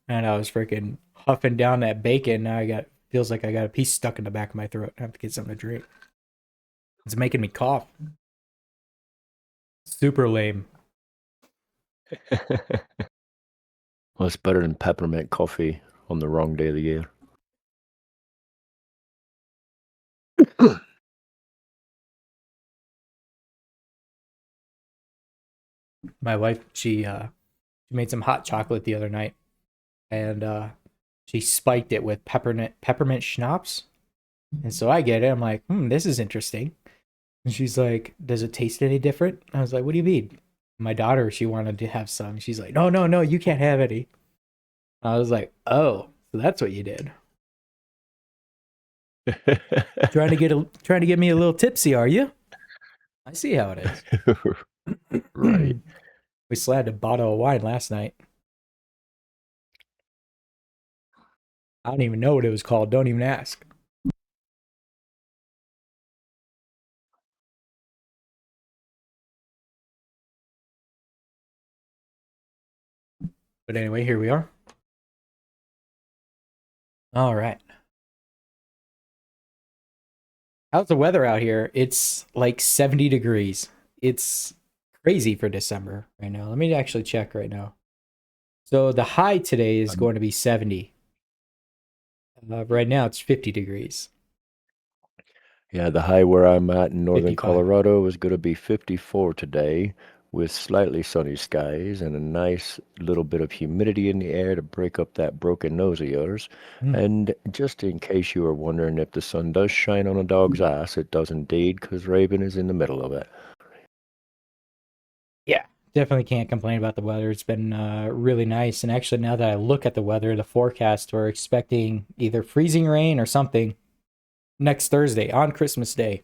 and I was freaking huffing down that bacon. Now feels like I got a piece stuck in the back of my throat. I have to get something to drink. It's making me cough. Super lame. Well, it's better than peppermint coffee on the wrong day of the year. My wife, she made some hot chocolate the other night, and she spiked it with peppermint schnapps. And so I get it. I'm like, this is interesting. And she's like, does it taste any different? I was like, what do you mean? My daughter, she wanted to have some. She's like, no, no, no, you can't have any. I was like, oh, so that's what you did. Trying to get me a little tipsy, are you? I see how it is. Right. We slapped a bottle of wine last night. I don't even know what it was called. Don't even ask. But anyway, here we are. All right. How's the weather out here? It's like 70 degrees. It's crazy for December right now. Let me actually check right now. So the high today is going to be 70. Right now it's 50 degrees. Yeah, the high where I'm at in northern 55. Colorado is going to be 54 today with slightly sunny skies and a nice little bit of humidity in the air to break up that broken nose of yours. Mm. And just in case you were wondering if the sun does shine on a dog's ass, it does indeed, because Raven is in the middle of it. Yeah, definitely can't complain about the weather. It's been really nice. And actually, now that I look at the weather, the forecast, we're expecting either freezing rain or something next Thursday on Christmas Day.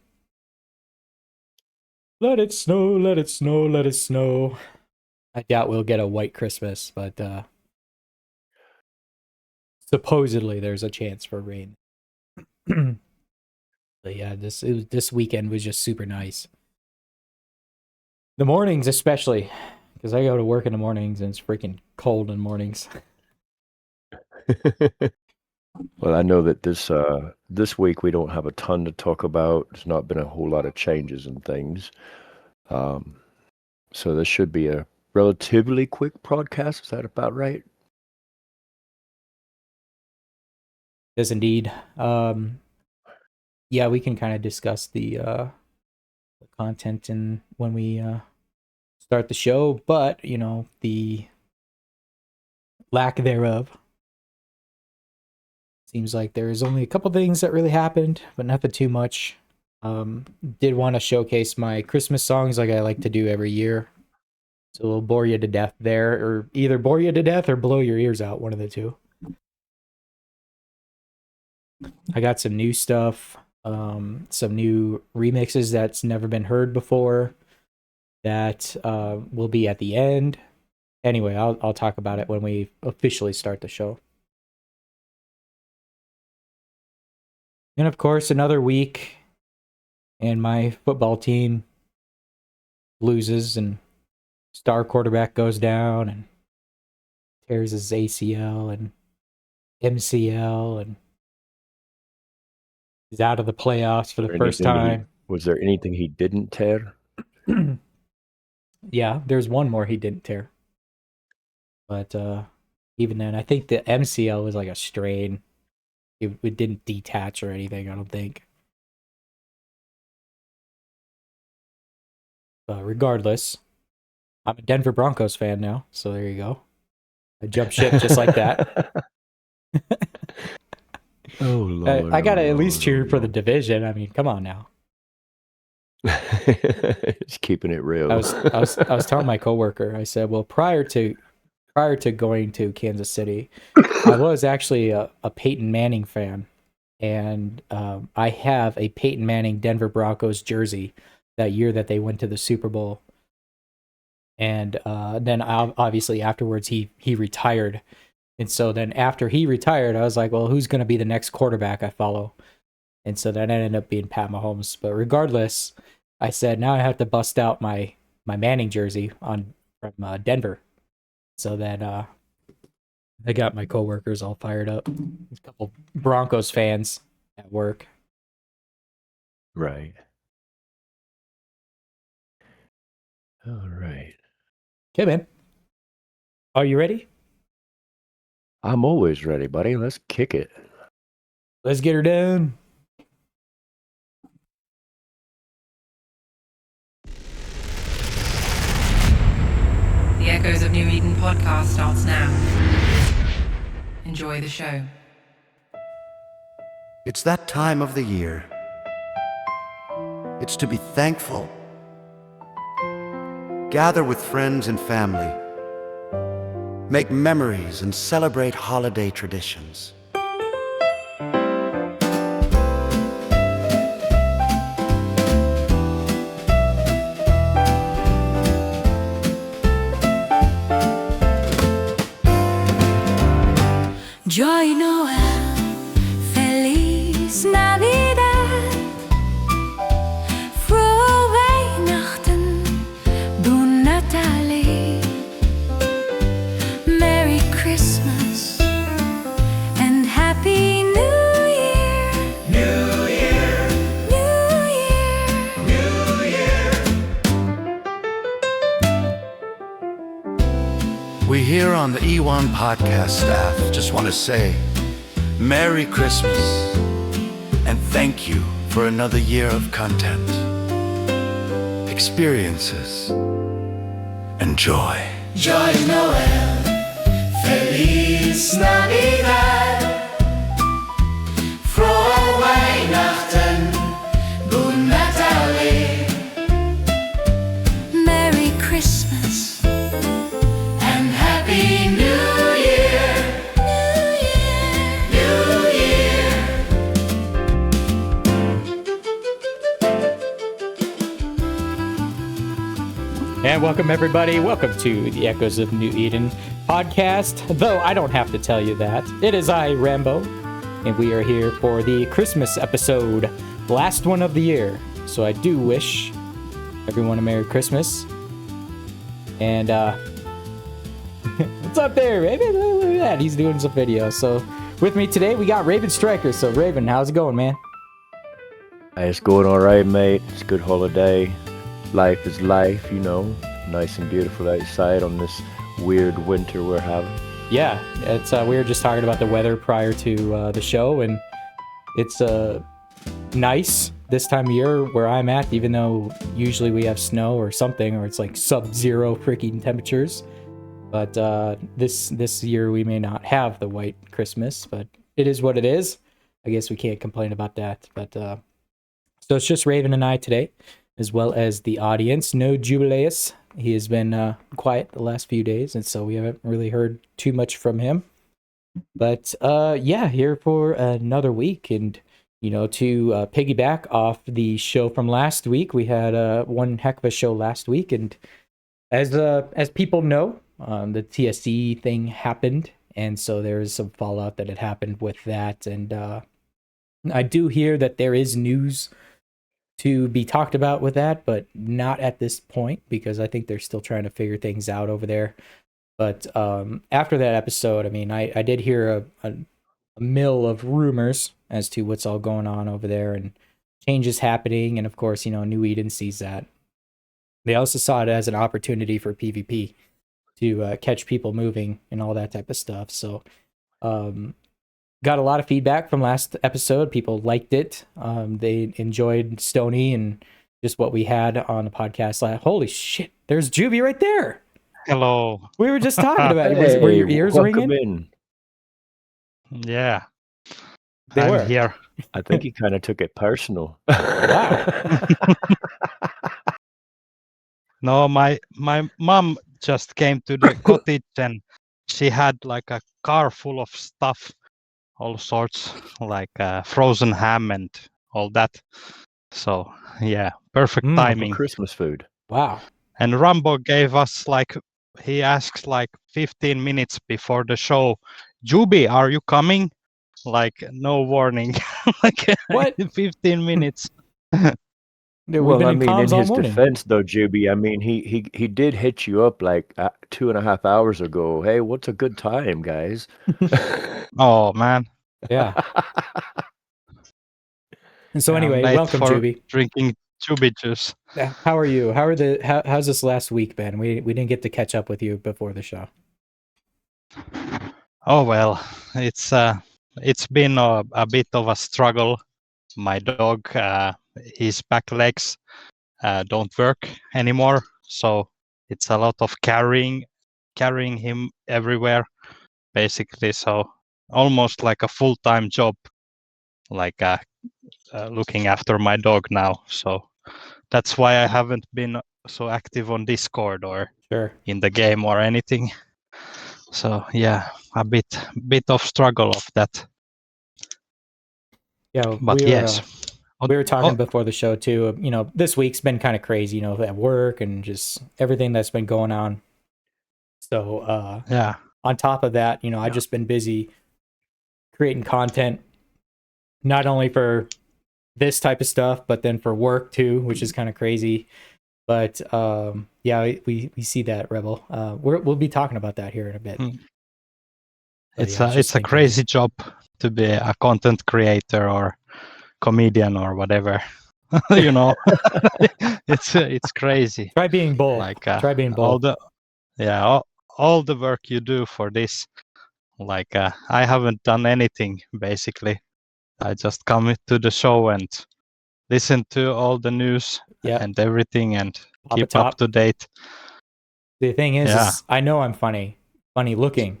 Let it snow, let it snow, let it snow. I doubt we'll get a white Christmas, but supposedly there's a chance for rain. But yeah, this weekend was just super nice. The mornings, especially, because I go to work in the mornings and it's freaking cold in the mornings. Well, I know that this week we don't have a ton to talk about. There's not been a whole lot of changes and things. Um, so this should be a relatively quick podcast. Is that about right? Yes, indeed. Yeah, we can kind of discuss the content and when we start the show, but the lack thereof. Seems like there's only a couple things that really happened, but nothing too much. Did want to showcase my Christmas songs like I like to do every year. So we'll bore you to death there, or either bore you to death or blow your ears out, one of the two. I got some new stuff, some new remixes that's never been heard before that will be at the end. Anyway, I'll talk about it when we officially start the show. And of course, another week, and my football team loses, and star quarterback goes down and tears his ACL and MCL, and he's out of the playoffs for the Or first anything he time. was there anything he didn't tear? Yeah, there's one more he didn't tear, but even then, I think the MCL was like a strain. It didn't detach or anything. I don't think. But regardless, I'm a Denver Broncos fan now, so there you go. I jumped ship just like that. Oh Lord, I oh gotta at least Lord, oh cheer for the Lord. division. I mean, come on now. It's keeping it real. I was telling my coworker. I said, well, prior to going to Kansas City, I was actually a Peyton Manning fan, and I have a Peyton Manning Denver Broncos jersey that year that they went to the Super Bowl. And then obviously afterwards he retired, and so then after he retired, I was like, well, who's going to be the next quarterback I follow? And so that ended up being Pat Mahomes. But regardless, I said now I have to bust out my Manning jersey on from Denver. So that I got my coworkers all fired up. A couple Broncos fans at work. Right. All right. Okay, man. Are you ready? I'm always ready, buddy. Let's kick it. Let's get her done. The Echoes of New Eden podcast starts now. Enjoy the show. It's that time of the year. It's to be thankful. Gather with friends and family. Make memories and celebrate holiday traditions. Joy Noel, Feliz Navidad, frohe Weihnachten, Bon Natale, Merry Christmas, and Happy New Year. New Year, New Year, New Year. We here on the E1 podcast staff just want to say Merry Christmas and thank you for another year of content, experiences, and joy. Joy Noel, Feliz Navidad, frohe Weihnachten, Bon Natale, Merry Christmas, and Happy New Year. New Year, And welcome, everybody. Welcome to the Echoes of New Eden podcast. Though I don't have to tell you that. It is I, Rambo, and we are here for the Christmas episode, last one of the year. So I do wish everyone a Merry Christmas. And, what's up there, Raven? Look at that. He's doing some videos. So with me today, we got Raven Striker. So, Raven, how's it going, man? Hey, it's going all right, mate. It's a good holiday. Life is life, you know. Nice and beautiful outside on this weird winter we're having. Yeah, it's we were just talking about the weather prior to the show, and it's nice this time of year where I'm at, even though usually we have snow or something, or it's like sub-zero freaking temperatures. But this year we may not have the white Christmas, but it is what it is. I guess we can't complain about that. But so it's just Raven and I today, as well as the audience. No Jubileus. He has been quiet the last few days, and so we haven't really heard too much from him. But yeah, here for another week, and you know, to piggyback off the show from last week, we had one heck of a show last week, and as people know, the TSC thing happened, and so there's some fallout that had happened with that, and I do hear that there is news to be talked about with that, but not at this point, because I think they're still trying to figure things out over there. But after that episode, I mean, I did hear a mill of rumors as to what's all going on over there and changes happening. And of course, you know, New Eden sees that. They also saw it as an opportunity for PvP to catch people moving and all that type of stuff. So got a lot of feedback from last episode. People liked it. They enjoyed Stony and just what we had on the podcast. Holy shit, there's Juvie right there. Hello. We were just talking about it. Hey, Were your ears welcome ringing? In. Yeah. They I'm were. here. I think he kind of took it personal. Wow. No, my mom just came to the cottage and she had like a car full of stuff, all sorts, like frozen ham and all that. So yeah, perfect Mm, timing. Christmas food. Wow. And Rambo gave us like, he asked like 15 minutes before the show, Juby, are you coming? Like no warning. Like What? 15 minutes. Dude, we've Well, been I in mean, in comms all his morning. defense, though, Juby, I mean, he did hit you up like 2.5 hours ago. Hey, what's a good time, guys? Oh man, Yeah. And so I'm anyway, late welcome, for Juby. drinking Juby juice. How are you? How's this last week been? We didn't get to catch up with you before the show. Oh well, it's been a bit of a struggle. My dog, his back legs don't work anymore, so it's a lot of carrying him everywhere, basically. So almost like a full-time job, like looking after my dog now. So that's why I haven't been so active on Discord or Sure. in the game or anything. So yeah, a bit of struggle of that. Yeah, But yes, we were talking Oh, before the show too. You know, this week's been kind of crazy. You know, at work and just everything that's been going on. So yeah, on top of that, you know, I've just been busy creating content, not only for this type of stuff, but then for work too, which is kind of crazy. But yeah, we see that, Rebel. We'll be talking about that here in a bit. Mm. But it's yeah, a just been crazy job to be a content creator or comedian or whatever. You know, it's crazy. Try being bold. Like Try being all bold. all the work you do for this. Like I haven't done anything basically. I just come to the show and listen to all the news Yeah. and everything and Pop a keep top. up to date. The thing is, Yeah. is I know I'm funny looking.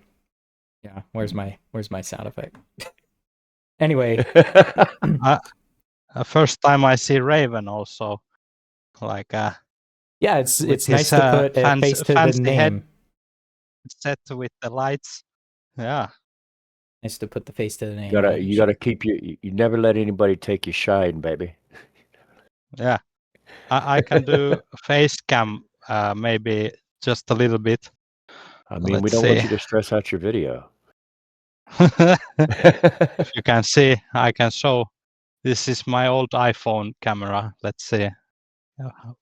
Yeah, where's my sound effect? Anyway, First time I see Raven also, like yeah, it's with nice his, to put a face to the fancy head name. set with the lights. Yeah, Nice to put the face to the name. You gotta keep you never let anybody take your shine, baby. yeah. I can do face cam, maybe just a little bit. I mean, we Let's don't want see. you to stress out your video. If you can see, I can show. This is my old iPhone camera. Let's see.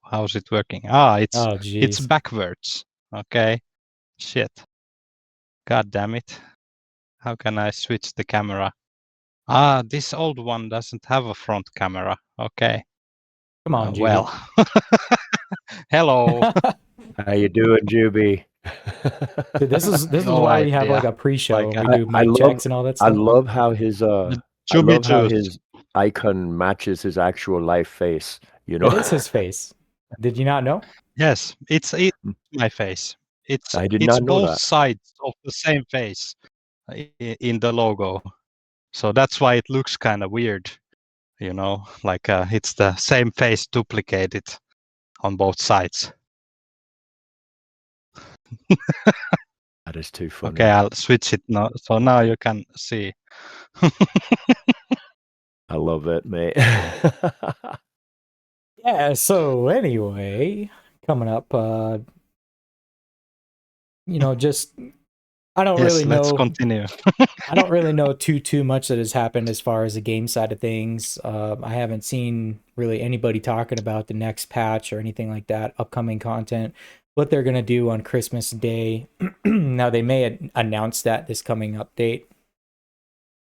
How's it working? It's Oh, geez. backwards. Okay. Shit. God damn it. How can I switch the camera? This old one doesn't have a front camera. Okay. Come on, Judy. Well. Hello. How you doing, Juby? Dude, this is No why we have idea. like a pre-show. Like, and we do mic checks and all that I stuff. love how his Juby juice. icon matches his actual life face. You know, It is his face. Did you not know? Yes, it's my face. It's I did not know both that. sides of the same face in the logo. So that's why it looks kind of weird, you know, like it's the same face duplicated on both sides. That is too funny. Okay, I'll switch it now. So now you can see. I love it, mate. Yeah, so anyway, coming up, you know, just I don't Yes, really let's know. continue. I don't really know too much that has happened as far as the game side of things. I haven't seen really anybody talking about the next patch or anything like that, upcoming content, what they're gonna do on Christmas Day. Now they may announce that this coming update,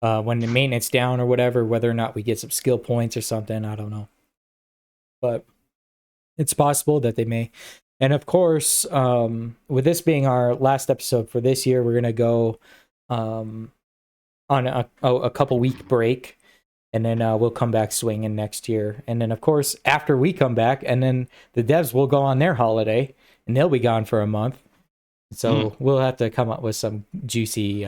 when the maintenance down or whatever, whether or not we get some skill points or something, I don't know. But it's possible that they may. And of course, with this being our last episode for this year, we're gonna go on a couple week break, and then we'll come back swinging next year. And then of course, after we come back, and then the devs will go on their holiday, and they'll be gone for a month. So we'll have to come up with some juicy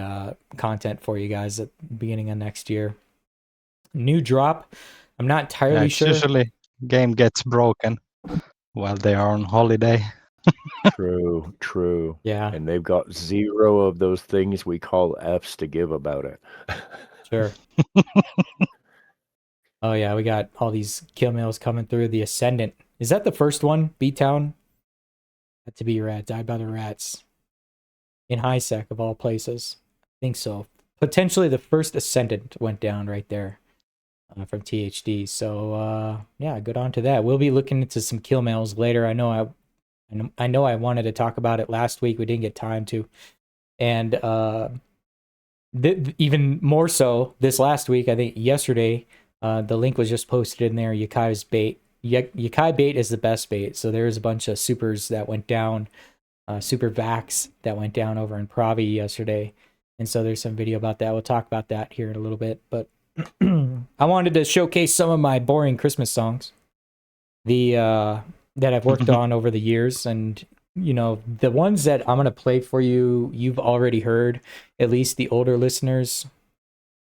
content for you guys at the beginning of next year. New drop. I'm not entirely sure. Usually game gets broken while they are on holiday. True. Yeah, And they've got 0 of those things we call Fs to give about it. sure. Oh yeah, we got all these kill mails coming through. The Ascendant. Is that the first one? B-Town? Had to be rat. Died by the rats. In high sec of all places. I think so. Potentially the first Ascendant went down right there. from THD. So yeah, good on to that. We'll be looking into some kill mails later. I know I wanted to talk about it last week. We didn't get time to, and even more so this last week. I think yesterday, the link was just posted in there. Yakai's bait. Yakai bait is the best bait. So there's a bunch of supers that went down, super vax that went down over in Pravi yesterday, and so there's some video about that. We'll talk about that here in a little bit, but I wanted to showcase some of my boring Christmas songs, that I've worked on over the years, and the ones that I'm gonna play for you, you've already heard. At least the older listeners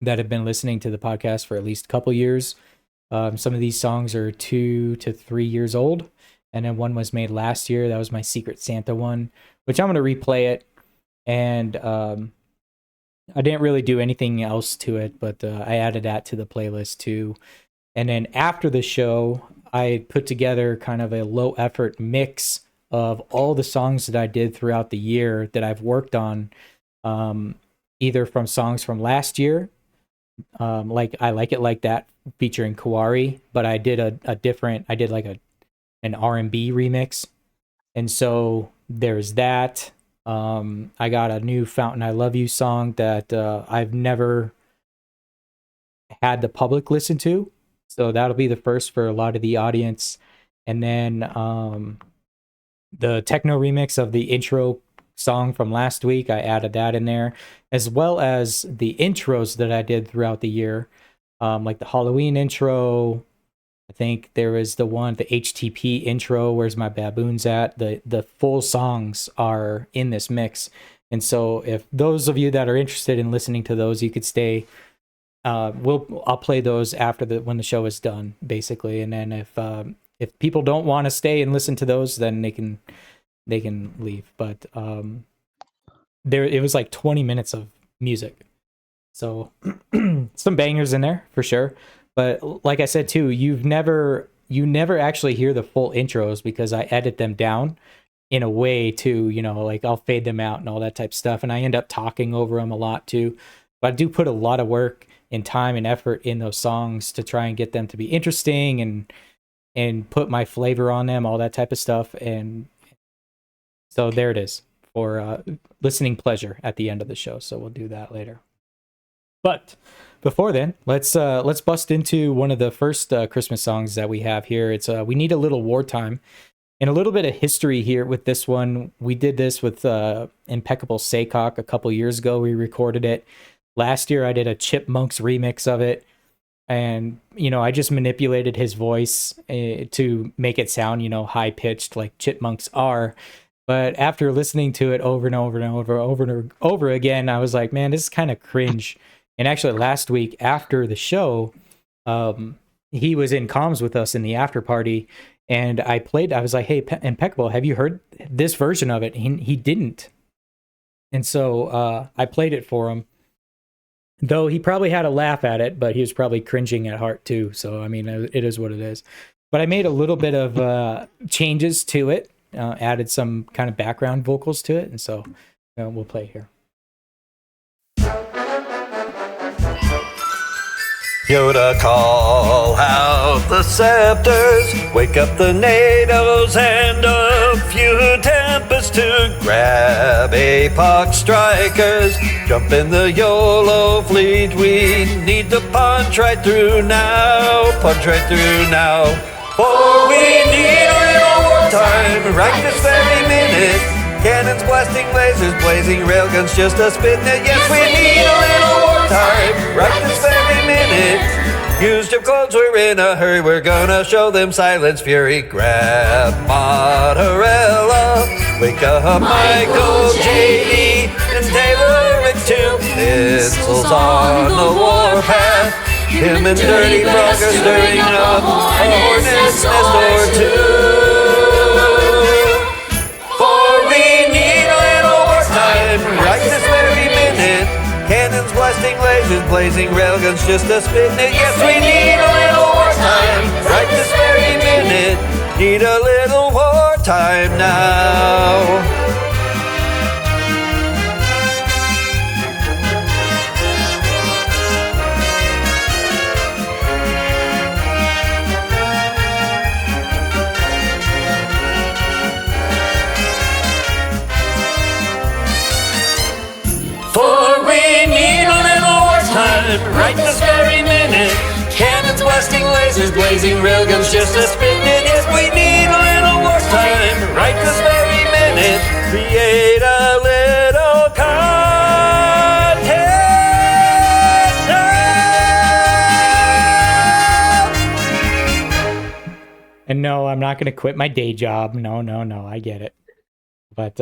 that have been listening to the podcast for at least a couple years. Some of these songs are 2 to 3 years old, and then one was made last year. That was my Secret Santa one, which I'm gonna replay it, and I didn't really do anything else to it, but I added that to the playlist too. And then after the show, I put together kind of a low effort mix of all the songs that I did throughout the year that I've worked on, either from songs from last year, like I Like It Like That featuring Kawari, but I did I did like an R&B remix. And so there's that. I got a new Fountain I Love You song that I've never had the public listen to. So that'll be the first for a lot of the audience. And then the techno remix of the intro song from last week, I added that in there, as well as the intros that I did throughout the year, like the Halloween intro. I think there was the HTP intro, Where's My Baboons At? The full songs are in this mix. And so if those of you that are interested in listening to those, you could stay. I'll play those after when the show is done, basically. And then if people don't want to stay and listen to those, then they can leave. But it was like 20 minutes of music. So some bangers in there for sure. But like I said too, you never actually hear the full intros because I edit them down in a way to, like I'll fade them out and all that type of stuff. And I end up talking over them a lot too. But I do put a lot of work and time and effort in those songs to try and get them to be interesting and put my flavor on them, all that type of stuff. And so there it is for listening pleasure at the end of the show. So we'll do that later. But before then, let's bust into one of the first Christmas songs that we have here. It's We Need a Little Wartime. And a little bit of history here with this one. We did this with Impeccable Saycock a couple years ago. We recorded it. Last year, I did a Chipmunks remix of it. And, I just manipulated his voice to make it sound, high-pitched like chipmunks are. But after listening to it over and over and over again, I was like, man, this is kind of cringe. And actually, last week after the show, he was in comms with us in the after party. And I was like, hey, Impeccable, have you heard this version of it? He didn't. And so I played it for him. Though he probably had a laugh at it, but he was probably cringing at heart too. So, I mean, it is what it is. But I made a little bit of changes to it, added some kind of background vocals to it. And so we'll play here. Yoda, call out the scepters, wake up the NATOs and a few Tempests to grab APOC strikers. Jump in the YOLO fleet, we need to punch right through now, For we need a little wartime, right this very minute. Cannons blasting, lasers blazing, railguns just a spitting it. Yes, we need a little wartime, right this very minute. Use your clothes, we're in a hurry, we're gonna show them silence, fury. Grab Mozzarella, wake up Michael, JD, and tailor it to missiles on the warpath. Him and Dirty Frog are stirring up a hornet's nest or two. For we need a little wartime, right this very minute. Cannons blasting, lasers blazing, railguns just a spitting it. Yes, we need a little wartime, right this very minute. Need a little wartime now. right this very minute. Cannons blasting, lasers blazing, railguns just a spitting it. Yes, we need a little wartime, right this very minute. Create a little content now. And no, I'm not going to quit my day job. No, I get it. But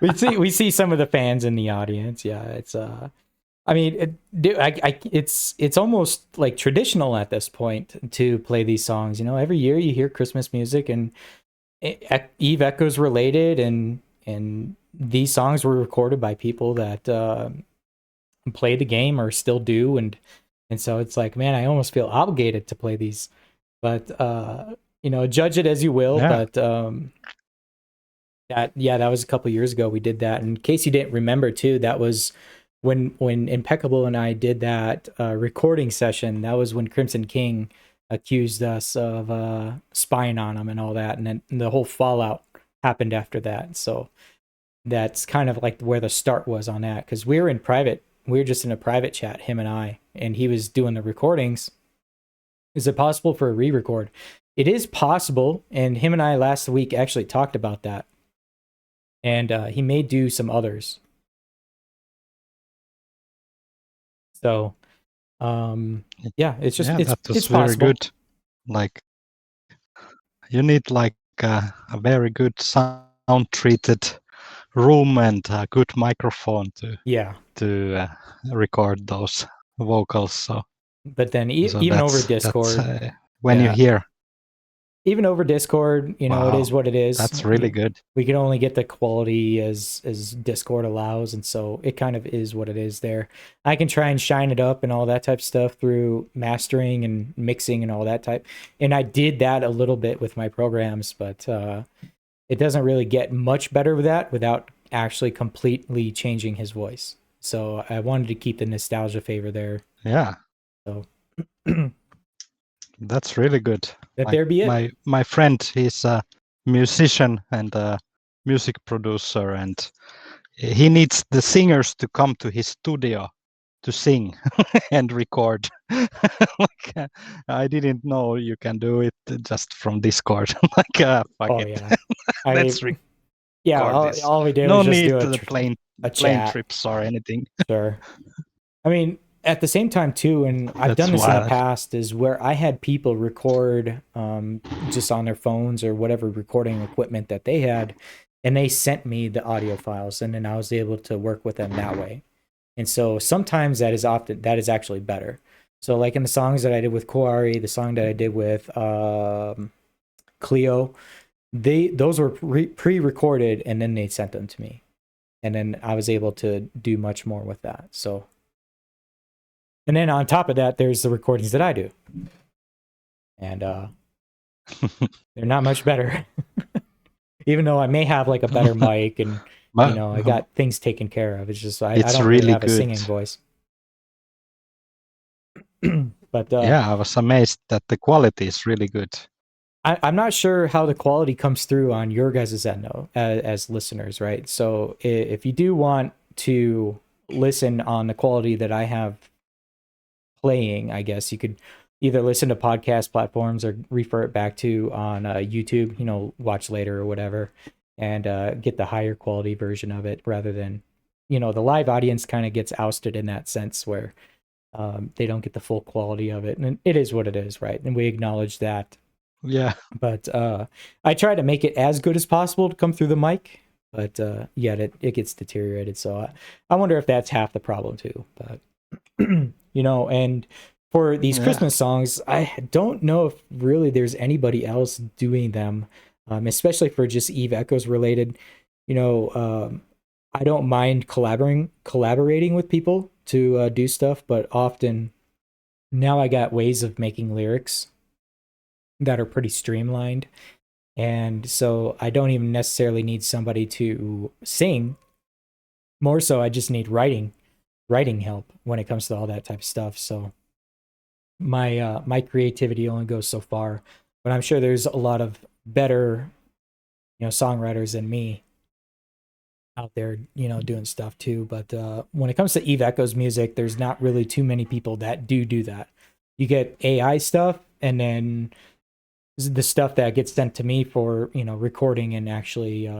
we see some of the fans in the audience. Yeah, it's I mean, it's almost like traditional at this point to play these songs. You know, every year you hear Christmas music, and Eve Echoes related, and these songs were recorded by people that play the game or still do, and so it's like, man, I almost feel obligated to play these. But you know, judge it as you will. Yeah. But that was a couple years ago we did that. And in case you didn't remember too, that was when Impeccable and I did that recording session. That was when Crimson King accused us of spying on him and all that, and then the whole fallout happened after that. So that's kind of like where the start was on that, because we were just in a private chat, him and I, and he was doing the recordings. Is it possible for a re-record? It is possible, and him and I last week actually talked about that, and he may do some others. So, yeah, it's just it's very possible. good. Like, you need like a very good sound treated room and a good microphone to record those vocals. So, but then so even over that's, Discord, when you hear, even over Discord, you know, Wow, it is what it is. that's really good. We can only get the quality as Discord allows, and so it kind of is what it is there. I can try and shine it up and all that type of stuff through mastering and mixing and all that type. And I did that a little bit with my programs, but it doesn't really get much better with that without actually completely changing his voice. So I wanted to keep the nostalgia favor there. Yeah. So that's really good. Let there be it. My friend, he's a musician and a music producer, and he needs the singers to come to his studio to sing and record. Like, I didn't know you can do it just from Discord. Like, fuck it. Yeah. Let's yeah, all we did no was just need do to the plane chat. trips or anything. Sure. I mean, at the same time too, and I've done this in the past, is where I had people record just on their phones or whatever recording equipment that they had, and they sent me the audio files, and then I was able to work with them that way. And so sometimes that is actually better. So like in the songs that I did with Koari, the song that I did with Cleo, those were pre-recorded, and then they sent them to me, and then I was able to do much more with that. So, and then on top of that, there's the recordings that I do, and they're not much better. Even though I may have like a better mic, and you know, I got things taken care of. It's just I don't really have a singing voice. But yeah, I was amazed that the quality is really good. I'm not sure how the quality comes through on your guys' end though, as listeners, right? So if you do want to listen on the quality that I have playing, I guess you could either listen to podcast platforms or refer it back to on YouTube, you know, watch later or whatever, and get the higher quality version of it, rather than, you know, the live audience kind of gets ousted in that sense where they don't get the full quality of it. And it is what it is, right? And we acknowledge that. Yeah. But I try to make it as good as possible to come through the mic, but yet it gets deteriorated. So I wonder if that's half the problem too. But, you know, and for these Christmas songs, I don't know if really there's anybody else doing them, especially for just Eve Echoes related. You know, I don't mind collaborating with people to do stuff, but often now I got ways of making lyrics that are pretty streamlined, and so I don't even necessarily need somebody to sing. More so, I just need writing help when it comes to all that type of stuff. So my creativity only goes so far, but I'm sure there's a lot of better, you know, songwriters than me out there, doing stuff too. But when it comes to Eve Echo's music, there's not really too many people that do that. You get AI stuff, and then the stuff that gets sent to me for recording and actually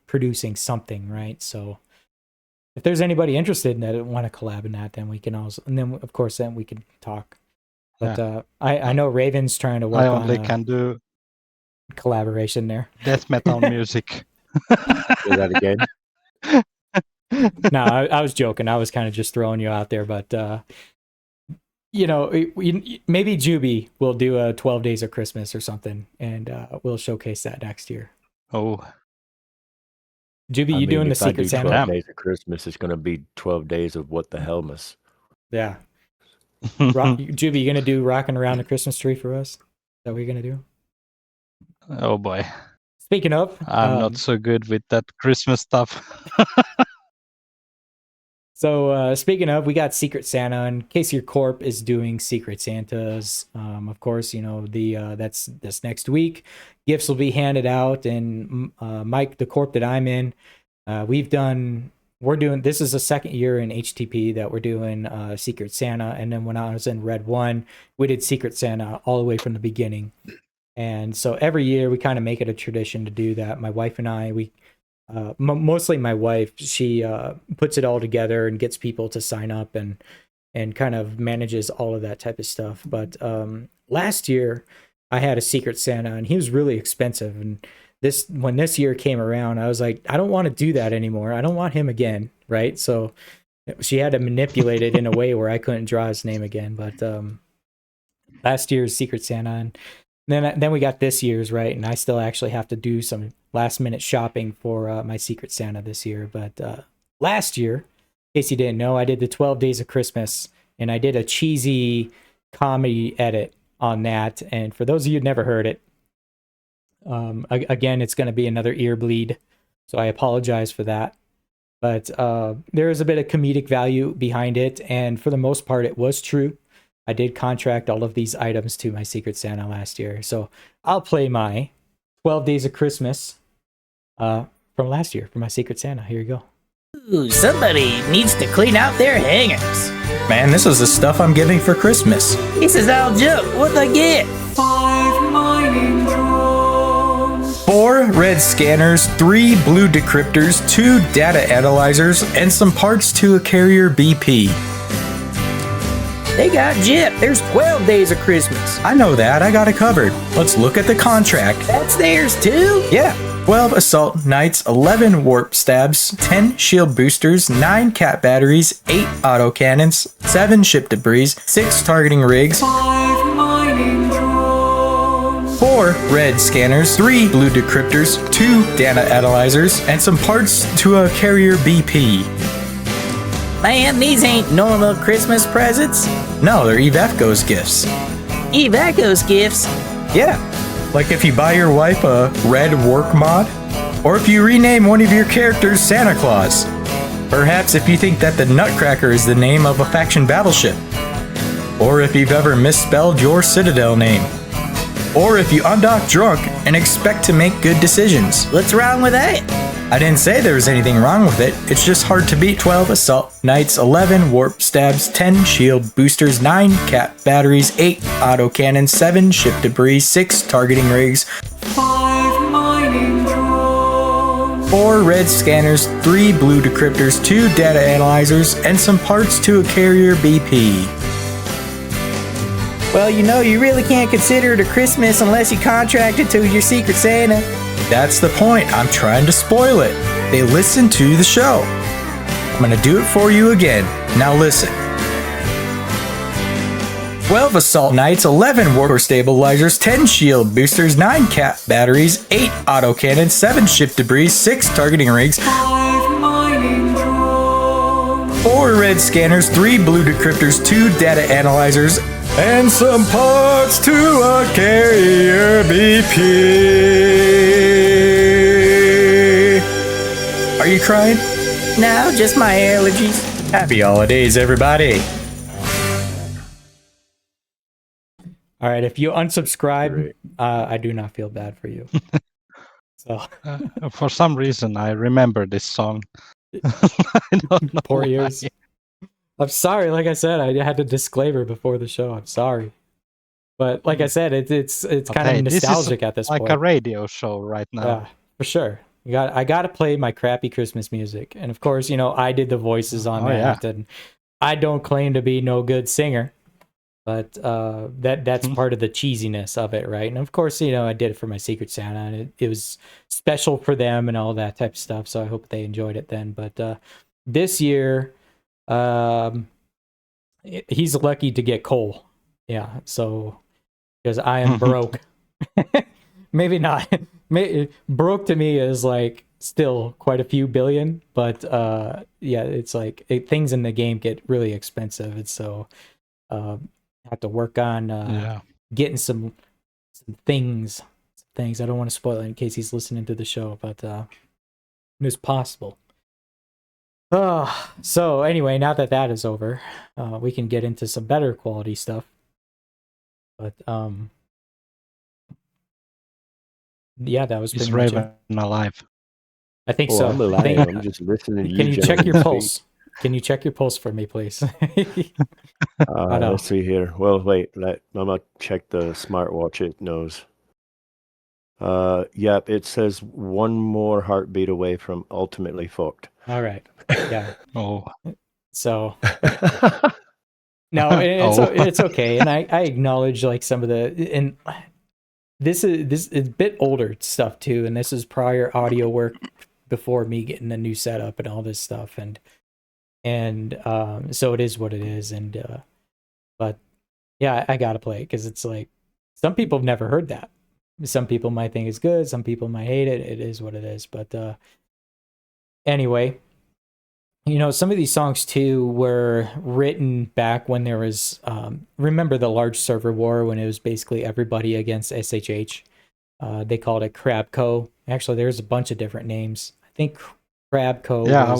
producing something, right? So if there's anybody interested in that want to collab in that, then we can also, and then of course then we can talk. But I know Raven's trying to work I only on can do collaboration there. death metal music. Say that again. No, I was joking. I was kind of just throwing you out there, but maybe Juby will do a 12 Days of Christmas or something, and we'll showcase that next year. Oh, Juby, you doing the Secret Santa? 12 Days of Christmas, it's going to be 12 days of what the Helmus. Yeah. Juby, you gonna do rocking around the Christmas tree for us? Is that what you're gonna do? oh boy. Speaking of, I'm not so good with that Christmas stuff. So speaking of, we got Secret Santa, and Casey Corp is doing Secret Santas. Of course, that's next week. Gifts will be handed out, and Mike, the corp that I'm in, we're doing, this is the second year in HTP that we're doing Secret Santa. And then when I was in Red 1, we did Secret Santa all the way from the beginning. And so every year we kind of make it a tradition to do that. My wife and I, mostly my wife, she puts it all together and gets people to sign up and kind of manages all of that type of stuff. But last year I had a Secret Santa, and he was really expensive. And when this year came around, I was like, I don't want to do that anymore. I don't want him again, right? So she had to manipulate it in a way where I couldn't draw his name again. But last year's Secret Santa, and then we got this year's, right? And I still actually have to do some last minute shopping for my Secret Santa this year. But last year, in case you didn't know, I did the 12 Days of Christmas, and I did a cheesy comedy edit on that. And for those of you who've never heard it, again, it's going to be another ear bleed, so I apologize for that. But there is a bit of comedic value behind it, and for the most part, it was true. I did contract all of these items to my Secret Santa last year, so I'll play my 12 Days of Christmas from last year for my Secret Santa. Here you go. Ooh, somebody needs to clean out their hangers. Man, this is the stuff I'm giving for Christmas. This is all joke. What'd I get? 5 mining drones. 4 red scanners, 3 blue decryptors, 2 data analyzers, and some parts to a carrier BP. They got Jip. There's 12 Days of Christmas. I know that. I got it covered. Let's look at the contract. That's theirs too? Yeah. 12 assault knights, 11 warp stabs, 10 shield boosters, 9 cat batteries, 8 autocannons, 7 ship debris, 6 targeting rigs, 5 mining drones. 4 red scanners, 3 blue decryptors, 2 data analyzers, and some parts to a carrier BP. Man, these ain't normal Christmas presents. No, they're Eve Echo's gifts. Eve Echo's gifts. Yeah, like if you buy your wife a red work mod, or if you rename one of your characters Santa Claus. Perhaps if you think that the Nutcracker is the name of a faction battleship. Or if you've ever misspelled your Citadel name. Or if you undock drunk and expect to make good decisions. What's wrong with that? I didn't say there was anything wrong with it. It's just hard to beat 12 assault knights, 11 warp stabs, 10 shield boosters, 9 cat batteries, 8 autocannons, 7 ship debris, 6 targeting rigs, 5 mining drones. 4 red scanners, 3 blue decryptors, 2 data analyzers, and some parts to a carrier BP. Well, you really can't consider it a Christmas unless you contract it to your Secret Santa. That's the point. I'm trying to spoil it. They listen to the show. I'm gonna do it for you again. Now listen. 12 assault knights, 11 warper stabilizers, 10 shield boosters, 9 cat batteries, 8 autocannons, 7 ship debris, 6 targeting rigs, 5 mining drones. 4 red scanners, 3 blue decryptors, 2 data analyzers, and some parts to a carrier BP. Are you crying? No, just my allergies. Happy holidays, everybody. All right, if you unsubscribe, I do not feel bad for you. So For some reason, I remember this song. I don't know poor why. ears. I'm sorry. Like I said, I had a disclaimer before the show. I'm sorry, but like I said, it's But kind hey, of this is nostalgic at this like point. a radio show right now. Yeah, for sure. I got to play my crappy Christmas music, and of course, I did the voices on Oh, yeah. that, and I don't claim to be no good singer, but that's part of the cheesiness of it, right? And of course, I did it for my Secret Santa, and it was special for them and all that type of stuff. So I hope they enjoyed it then. But this year, he's lucky to get Cole. Yeah, so because I am broke. Maybe not. Broke to me is like still quite a few billion, but yeah, it's like things in the game get really expensive. And so have to work on getting some things. I don't want to spoil it in case he's listening to the show, but it's possible. So anyway, now that is over, we can get into some better quality stuff. But yeah, that was Is pretty much it. Raven alive? I think Oh, so. I'm alive. I'm just listening to Can you check gentlemen your speak. pulse? Can you check your pulse for me, please? know. Let's see here. Well, wait. I'm gonna check the smartwatch. It knows. Yep. It says one more heartbeat away from ultimately fucked. All right. Yeah. Oh, So no, it's okay, and I acknowledge like some of the and this is a bit older stuff too, and this is prior audio work before me getting a new setup and all this stuff, and so it is what it is, and but yeah, I gotta play it because it's like some people have never heard that. Some people might think it's good, some people might hate it. It is what it is, but anyway. Some of these songs too were written back when there was, remember the large server war when it was basically everybody against SHH. They called it Crabco. Actually, there's a bunch of different names. I think Crabco. yeah,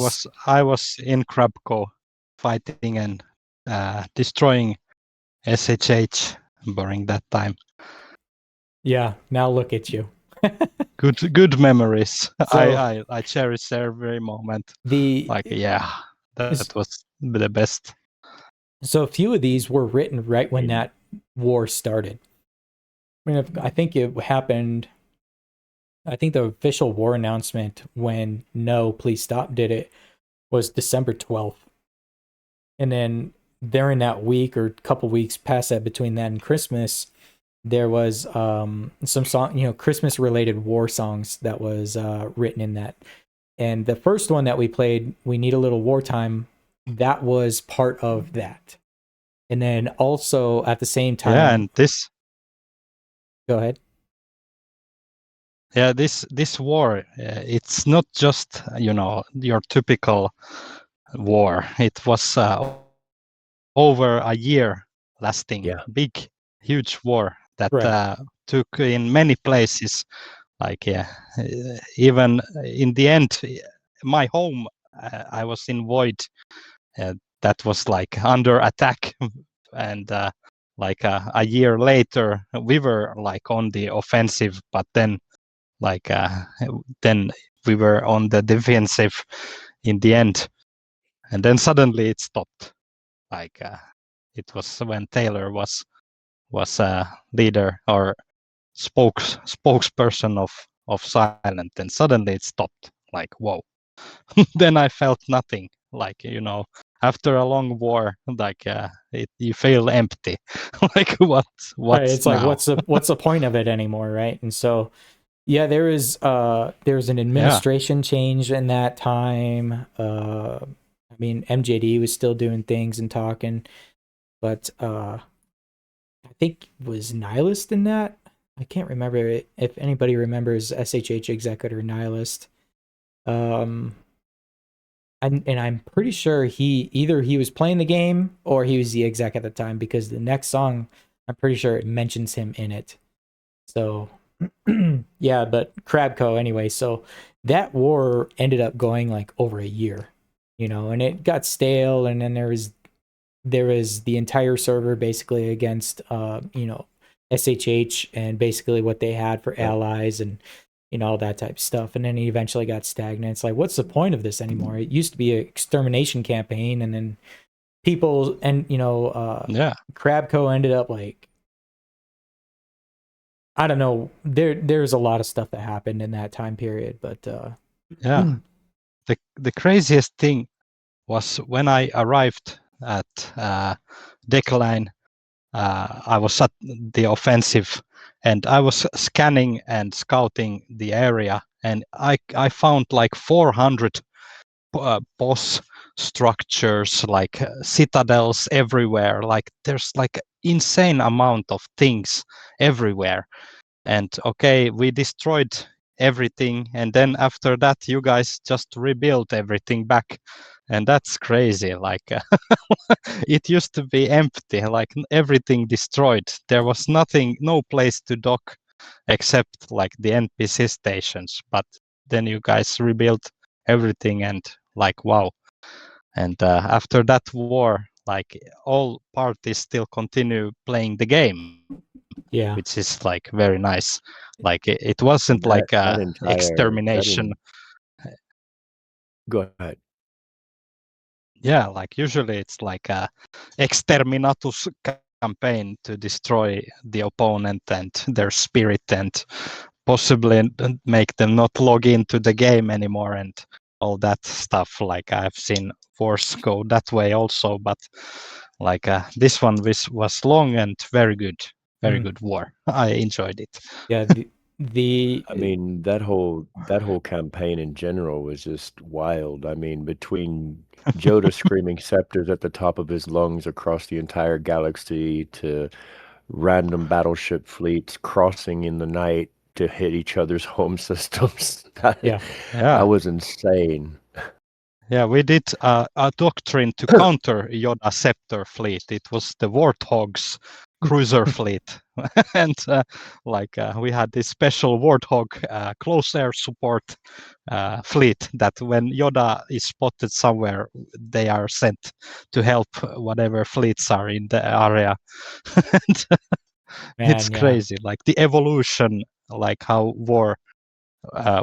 I was in Crabco fighting and destroying SHH during that time. Yeah, now look at you. Good memories. So- I cherish every moment. The That was the best. So a few of these were written right when that war started. I think it happened. I think the official war announcement when "No, Please Stop" did it was December 12th, and then during that week or couple weeks past that, between that and Christmas, there was some song, Christmas related war songs that was written in that. And the first one that we played, "We Need a Little Wartime," that was part of that. And then also at the same time, Yeah, and this go ahead. Yeah, this war, it's not just your typical war. It was over a year lasting, big, huge war that Right. took in many places. Like even in the end, my home, I was in Void, that was like under attack, and like a year later, we were like on the offensive, but then. Then we were on the defensive in the end, and then suddenly it stopped. It was when Taylor was leader or spokesperson of Silent, and suddenly it stopped. Like, whoa. Then I felt nothing. After a long war, you feel empty. Like what's Right, it's like now? what's the point of it anymore, right? And so yeah, there was an administration change in that time. I mean, MJD was still doing things and talking, but I think it was Nihilist in that. I can't remember if anybody remembers SHH Executor Nihilist. And I'm pretty sure he was playing the game or he was the exec at the time, because the next song, I'm pretty sure it mentions him in it. So yeah, but Crabco anyway. So that war ended up going like over a year, and it got stale. And then there was the entire server basically against, SHH and basically what they had for allies. And, all that type of stuff. And then it eventually got stagnant. It's like, what's the point of this anymore? It used to be an extermination campaign, and then people and Crabco ended up like, I don't know. There's a lot of stuff that happened in that time period, but the craziest thing was when I arrived at Decline. I was at the offensive, and I was scanning and scouting the area, and I found like 400 boss structures, like citadels everywhere. Like there's like insane amount of things everywhere. And okay, we destroyed everything, and then after that you guys just rebuilt everything back, and that's crazy. Like it used to be empty, like everything destroyed. There was nothing, no place to dock except like the NPC stations, but then you guys rebuilt everything, and like wow. And after that war, like all parties still continue playing the game, which is like very nice. Like it wasn't like a extermination. Go ahead. Yeah, like usually it's like a exterminatus campaign to destroy the opponent and their spirit, and possibly make them not log into the game anymore and all that stuff. Like I've seen wars go that way also, but like this one was long and very good war. I enjoyed it. Yeah, I mean, that whole campaign in general was just wild. I mean, between Joda screaming scepters at the top of his lungs across the entire galaxy, to random battleship fleets crossing in the night to hit each other's home systems. That was insane. Yeah, we did a doctrine to counter Yoda Scepter fleet. It was the Warthog's cruiser fleet. And we had this special Warthog close air support fleet that when Yoda is spotted somewhere, they are sent to help whatever fleets are in the area. And, it's crazy, like the evolution, like how war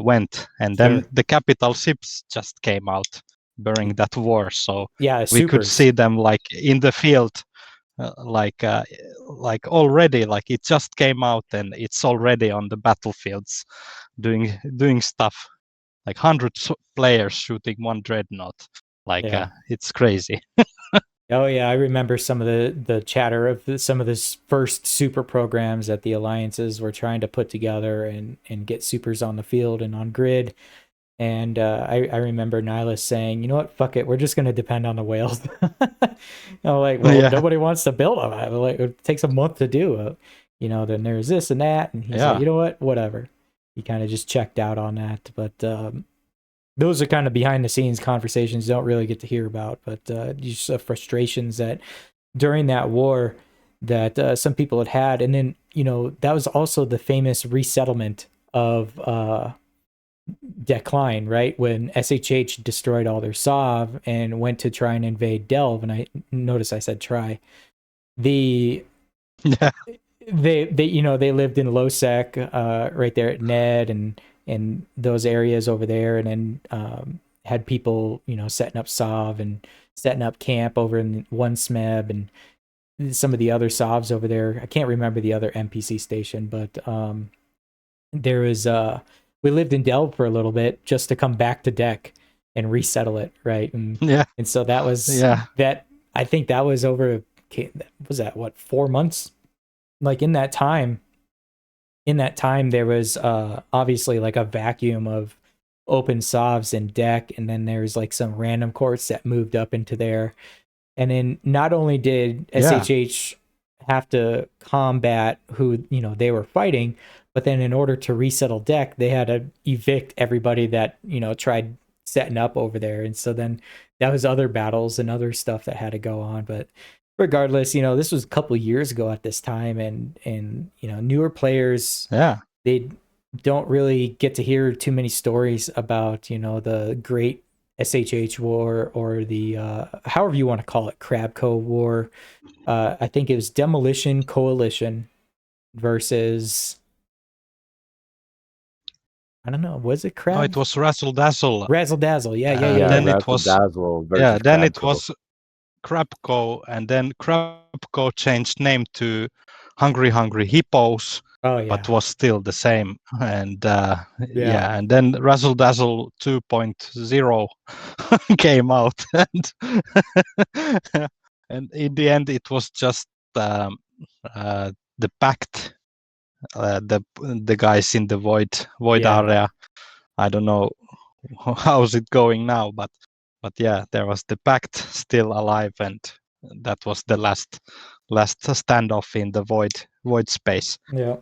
went. And then the capital ships just came out during that war, so we could see them like in the field, like already, like it just came out and it's already on the battlefields doing stuff, like 100 players shooting one dreadnought, like it's crazy. Oh yeah, I remember some of the chatter of some of the first super programs that the alliances were trying to put together and get supers on the field and on grid. And I remember Nihilus saying, you know what, fuck it, we're just going to depend on the whales. Nobody wants to build them. Like, it takes a month to do. Then there's this and that. And he's like, you know what, whatever. He kind of just checked out on that. But those are kind of behind the scenes conversations you don't really get to hear about. But just frustrations that during that war that some people had. And then, that was also the famous resettlement of Decline, right? When SHH destroyed all their Sov and went to try and invade Delve, and I notice I said try. They lived in Losec, right there at Ned and those areas over there, and then had people setting up Sov and setting up camp over in one Smeb and some of the other Sovs over there. I can't remember the other NPC station, but there was we lived in Delve for a little bit just to come back to Deck and resettle it, right? And so that was that. I think that was over. Was that 4 months? Like in that time there was obviously like a vacuum of open Sovs in Deck, and then there's like some random courts that moved up into there. And then not only did SHH have to combat who they were fighting, but then in order to resettle Deck, they had to evict everybody that tried setting up over there. And so then that was other battles and other stuff that had to go on. But regardless, this was a couple of years ago at this time, and newer players, they don't really get to hear too many stories about the great SHH war, or the however you want to call it, Crabco war. I think it was Demolition Coalition versus I don't know. Was it Crab? No, it was Razzle Dazzle. Razzle Dazzle. Yeah, yeah, And yeah. then it Razzle was Dazzle versus yeah. Then it Crabco. was Crabco, and then Crabco changed name to Hungry Hungry Hippos, Oh yeah. but was still the same. And Yeah. and then Razzle Dazzle 2.0 came out, and in the end, it was just the Pact, the guys in the void Yeah. area. I don't know how's it going now, but yeah, there was the Pact still alive, and that was the last standoff in the void space. Yeah.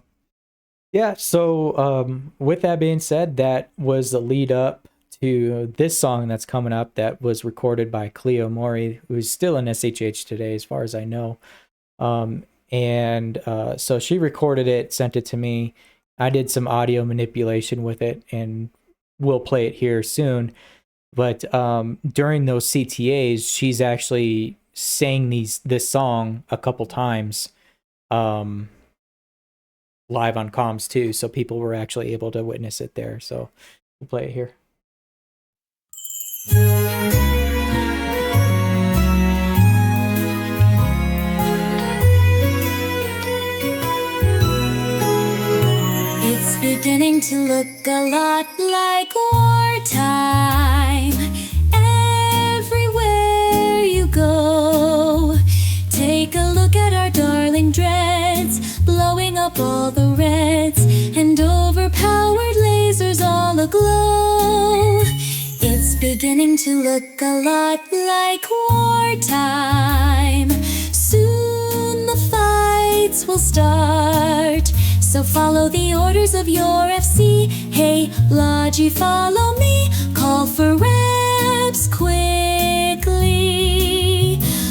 Yeah, so with that being said, that was the lead up to this song that's coming up that was recorded by Cleo Mori, who's still in SHH today, as far as I know. So she recorded it, sent it to me. I did some audio manipulation with it, and we'll play it here soon. But during those CTAs, she's actually sang this song a couple times. Live on comms too, so people were actually able to witness it there. So we'll play it here. It's beginning to look a lot like wartime. Everywhere you go, take a look at our darling dreads, blowing up all the reds, and overpowered lasers all aglow. It's beginning to look a lot like wartime. Soon the fights will start, so follow the orders of your FC. Hey, Logi, follow me. Call for reps quickly.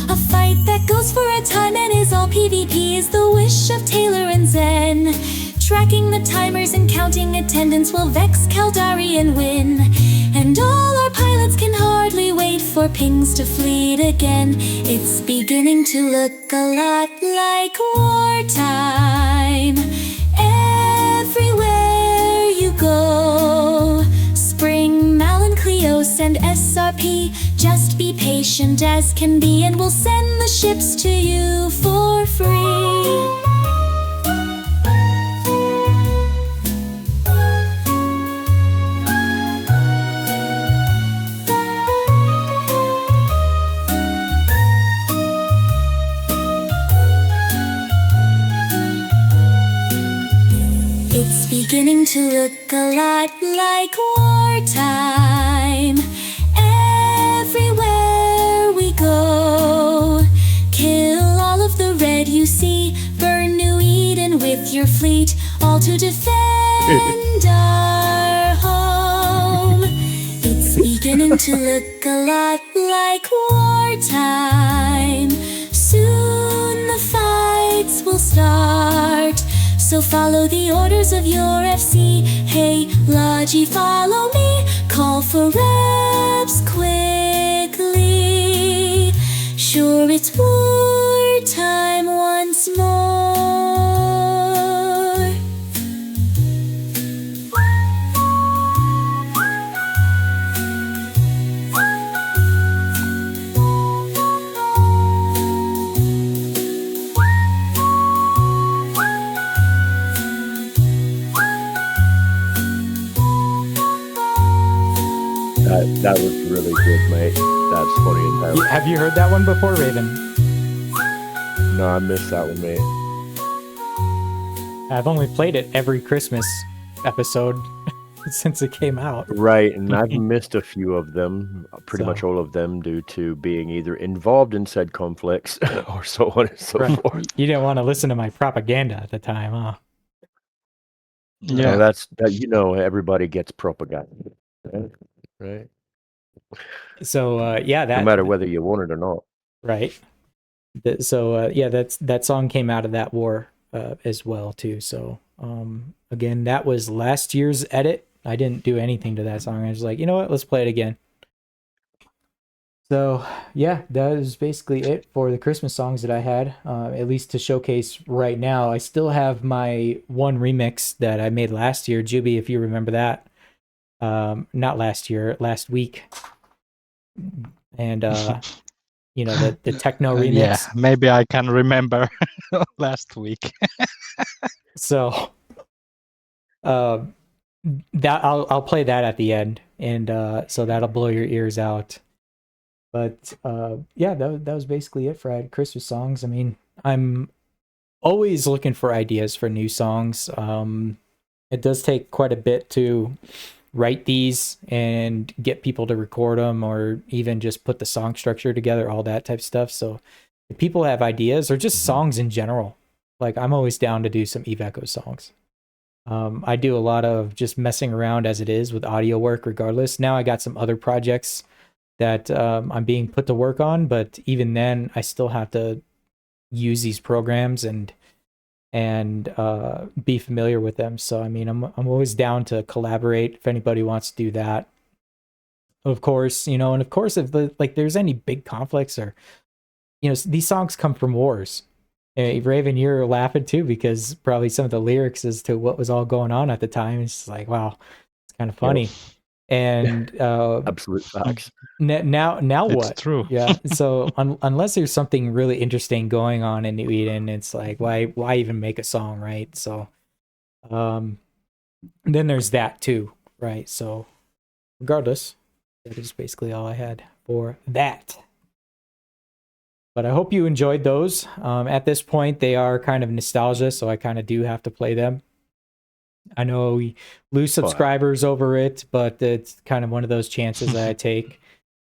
A fight that goes for a time and is all PvP is the wish of Taylor and Zen. Tracking the timers and counting attendance will vex Caldari and win. And all our pilots can hardly wait for pings to fleet again. It's beginning to look a lot like wartime. Everywhere you go, Spring, Malin, Cleos, and SRP. Just be patient as can be, and we'll send the ships to you for free. It's beginning to look a lot like wartime. Everywhere we go, kill all of the red you see, burn New Eden with your fleet, all to defend our home. It's beginning to look a lot like wartime. Soon the fights will start, so follow the orders of your FC. Hey, Logi, follow me. Call for reps quickly. Sure, it's wartime once more. That was really good, mate. That's funny as hell. Have you heard that one before, Raven? No, I missed that one, mate. I've only played it every Christmas episode since it came out. Right, and I've missed a few of them, pretty much So- all of them, due to being either involved in said conflicts or so on and so Right. forth. You didn't want to listen to my propaganda at the time, huh? No, that's that. You know, everybody gets propaganda, right? So yeah, that No matter whether you want it or not. right. Yeah, that song came out of that war as well too. So again, that was last year's edit. I didn't do anything to that song. I was like, you know what, let's play it again. So yeah, that is basically it for the Christmas songs that I had, at least to showcase right now. I still have my one remix that I made last year, Juby, if you remember that. not last year, last week. And the techno remix. Yeah, maybe I can remember last week. So that I'll play that at the end, and so that'll blow your ears out. But yeah, that was basically it for Christmas songs. I mean, I'm always looking for ideas for new songs. It does take quite a bit to write these and get people to record them, or even just put the song structure together, all that type of stuff. So if people have ideas or just songs in general, like I'm always down to do some Eve Echo songs. I do a lot of just messing around as it is with audio work regardless. Now I got some other projects that I'm being put to work on, but even then I still have to use these programs and be familiar with them. So I mean, I'm always down to collaborate if anybody wants to do that. Of course, and of course if there's any big conflicts, or these songs come from wars. Raven, you're laughing too, because probably some of the lyrics as to what was all going on at the time, it's like, wow, it's kind of funny. Yeah. And absolute facts. Now what? It's true. Yeah. So unless there's something really interesting going on in New Eden, it's like, why even make a song, right? So then there's that too, right? So regardless, that is basically all I had for that. But I hope you enjoyed those. At this point, they are kind of nostalgia, so I kind of do have to play them. I know we lose subscribers over it, but it's kind of one of those chances that I take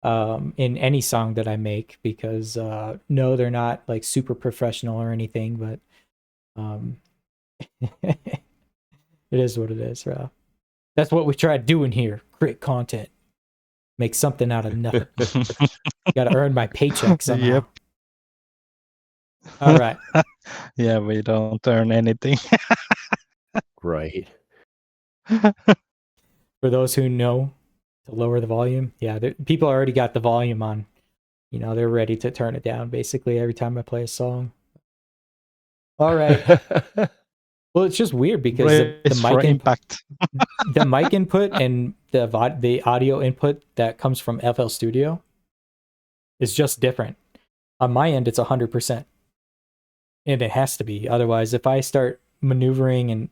in any song that I make, because no, they're not like super professional or anything, but it is what it is. That's what we try doing here: create content, make something out of nothing. Got to earn my paycheck somehow. Yep. All right. Yeah, we don't earn anything. Right. For those who know to lower the volume, yeah, people already got the volume on. They're ready to turn it down basically every time I play a song. All right. Well, it's just weird because the mic impact, the mic input and the audio input that comes from FL Studio is just different. On my end, it's 100%, and it has to be. Otherwise, if I start maneuvering and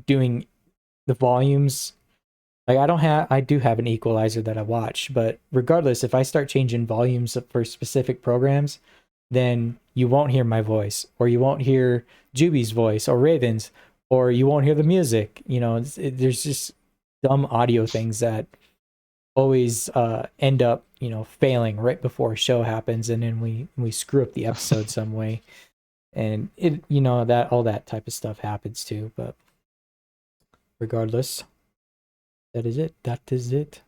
doing the volumes, like I do have an equalizer that I watch, but regardless, if I start changing volumes for specific programs, then you won't hear my voice, or you won't hear Juby's voice or Raven's, or you won't hear the music. There's just dumb audio things that always end up failing right before a show happens, and then we screw up the episode some way, and it that all that type of stuff happens too. But regardless, that is it.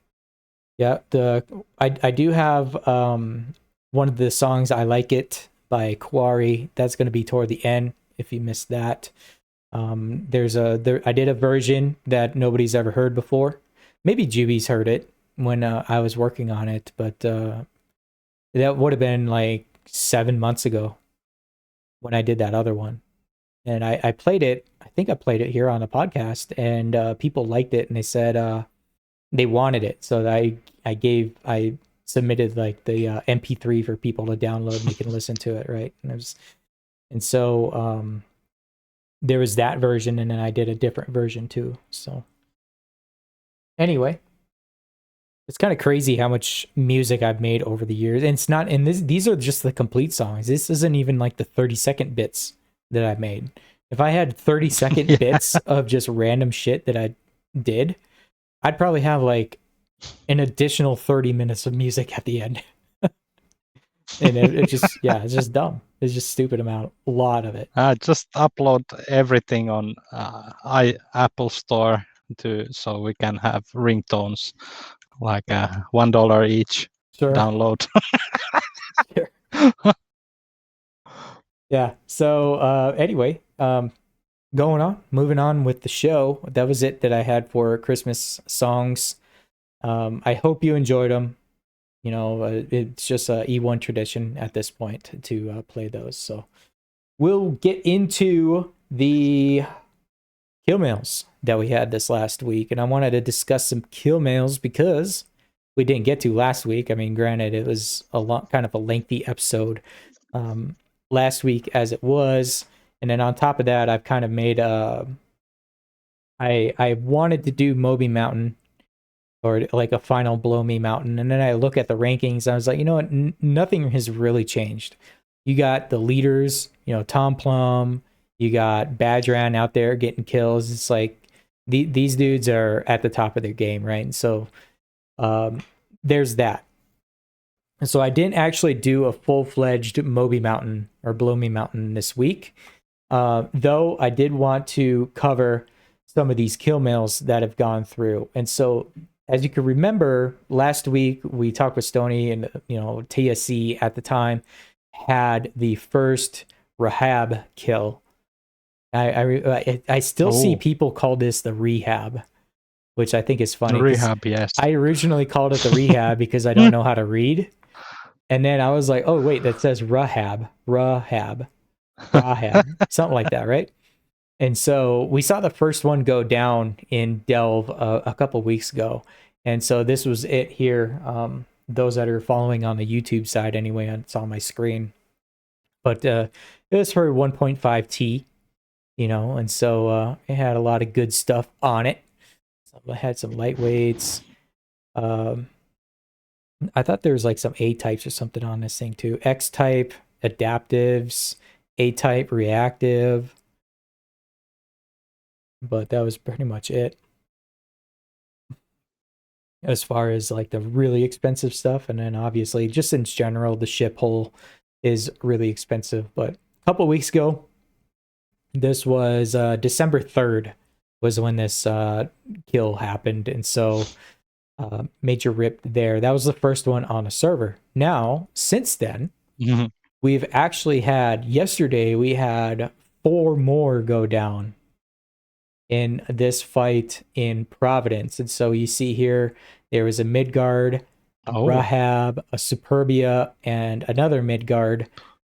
Yeah, I do have one of the songs, I Like It by Quarry. That's going to be toward the end if you missed that. I did a version that nobody's ever heard before. Maybe Juby's heard it when I was working on it, but that would have been like 7 months ago when I did that other one. And I played it. I think I played it here on the podcast, and people liked it, and they said they wanted it. So I submitted like the MP3 for people to download, and they can listen to it, right? And so there was that version, and then I did a different version too. So anyway, it's kind of crazy how much music I've made over the years, and it's not. And these are just the complete songs. This isn't even like the 30-second bits that I made. If I had 30-second bits of just random shit that I did, I'd probably have like an additional 30 minutes of music at the end. And it's just dumb. It's just stupid amount, a lot of it. Just upload everything on Apple Store so we can have ringtones, like $1 each. Sure. Download. Sure. Yeah. So anyway, moving on with the show. That was it that I had for Christmas songs. I hope you enjoyed them. It's just a E1 tradition at this point to play those. So we'll get into the kill mails that we had this last week, and I wanted to discuss some kill mails because we didn't get to last week. I mean, granted, it was kind of a lengthy episode last week as it was, and then on top of that, I've kind of made I wanted to do Moby Mountain or like a final Blow Me Mountain, and then I look at the rankings, and I was like, you know what, nothing has really changed. You got the leaders, Tom Plum. You got Badran out there getting kills. It's like these dudes are at the top of their game, right? And so there's that. And so I didn't actually do a full-fledged Moby Mountain or Blow Me Mountain this week, though I did want to cover some of these kill mails that have gone through. And so, as you can remember, last week we talked with Stony, and TSC at the time had the first Rahab kill. I still see people call this the Rehab, which I think is funny. The Rehab, yes. I originally called it the Rehab because I don't know how to read. And then I was like, oh, wait, that says Rahab, something like that, right? And so we saw the first one go down in Delve a couple weeks ago. And so this was it here. Those that are following on the YouTube side anyway, it's on my screen. But it was for 1.5T. And so it had a lot of good stuff on it. So I had some lightweights. I thought there was like some A-types or something on this thing too. X-type, adaptives, A-type, reactive. But that was pretty much it. As far as like the really expensive stuff. And then obviously just in general, the ship hull is really expensive. But a couple weeks ago, this was December 3rd was when this kill happened. And so major rip there. That was the first one on a server. Now, since then, we've actually had, yesterday, we had 4 more go down in this fight in Providence. And so you see here, there was a Midgard, a Rahab, a Superbia, and another Midgard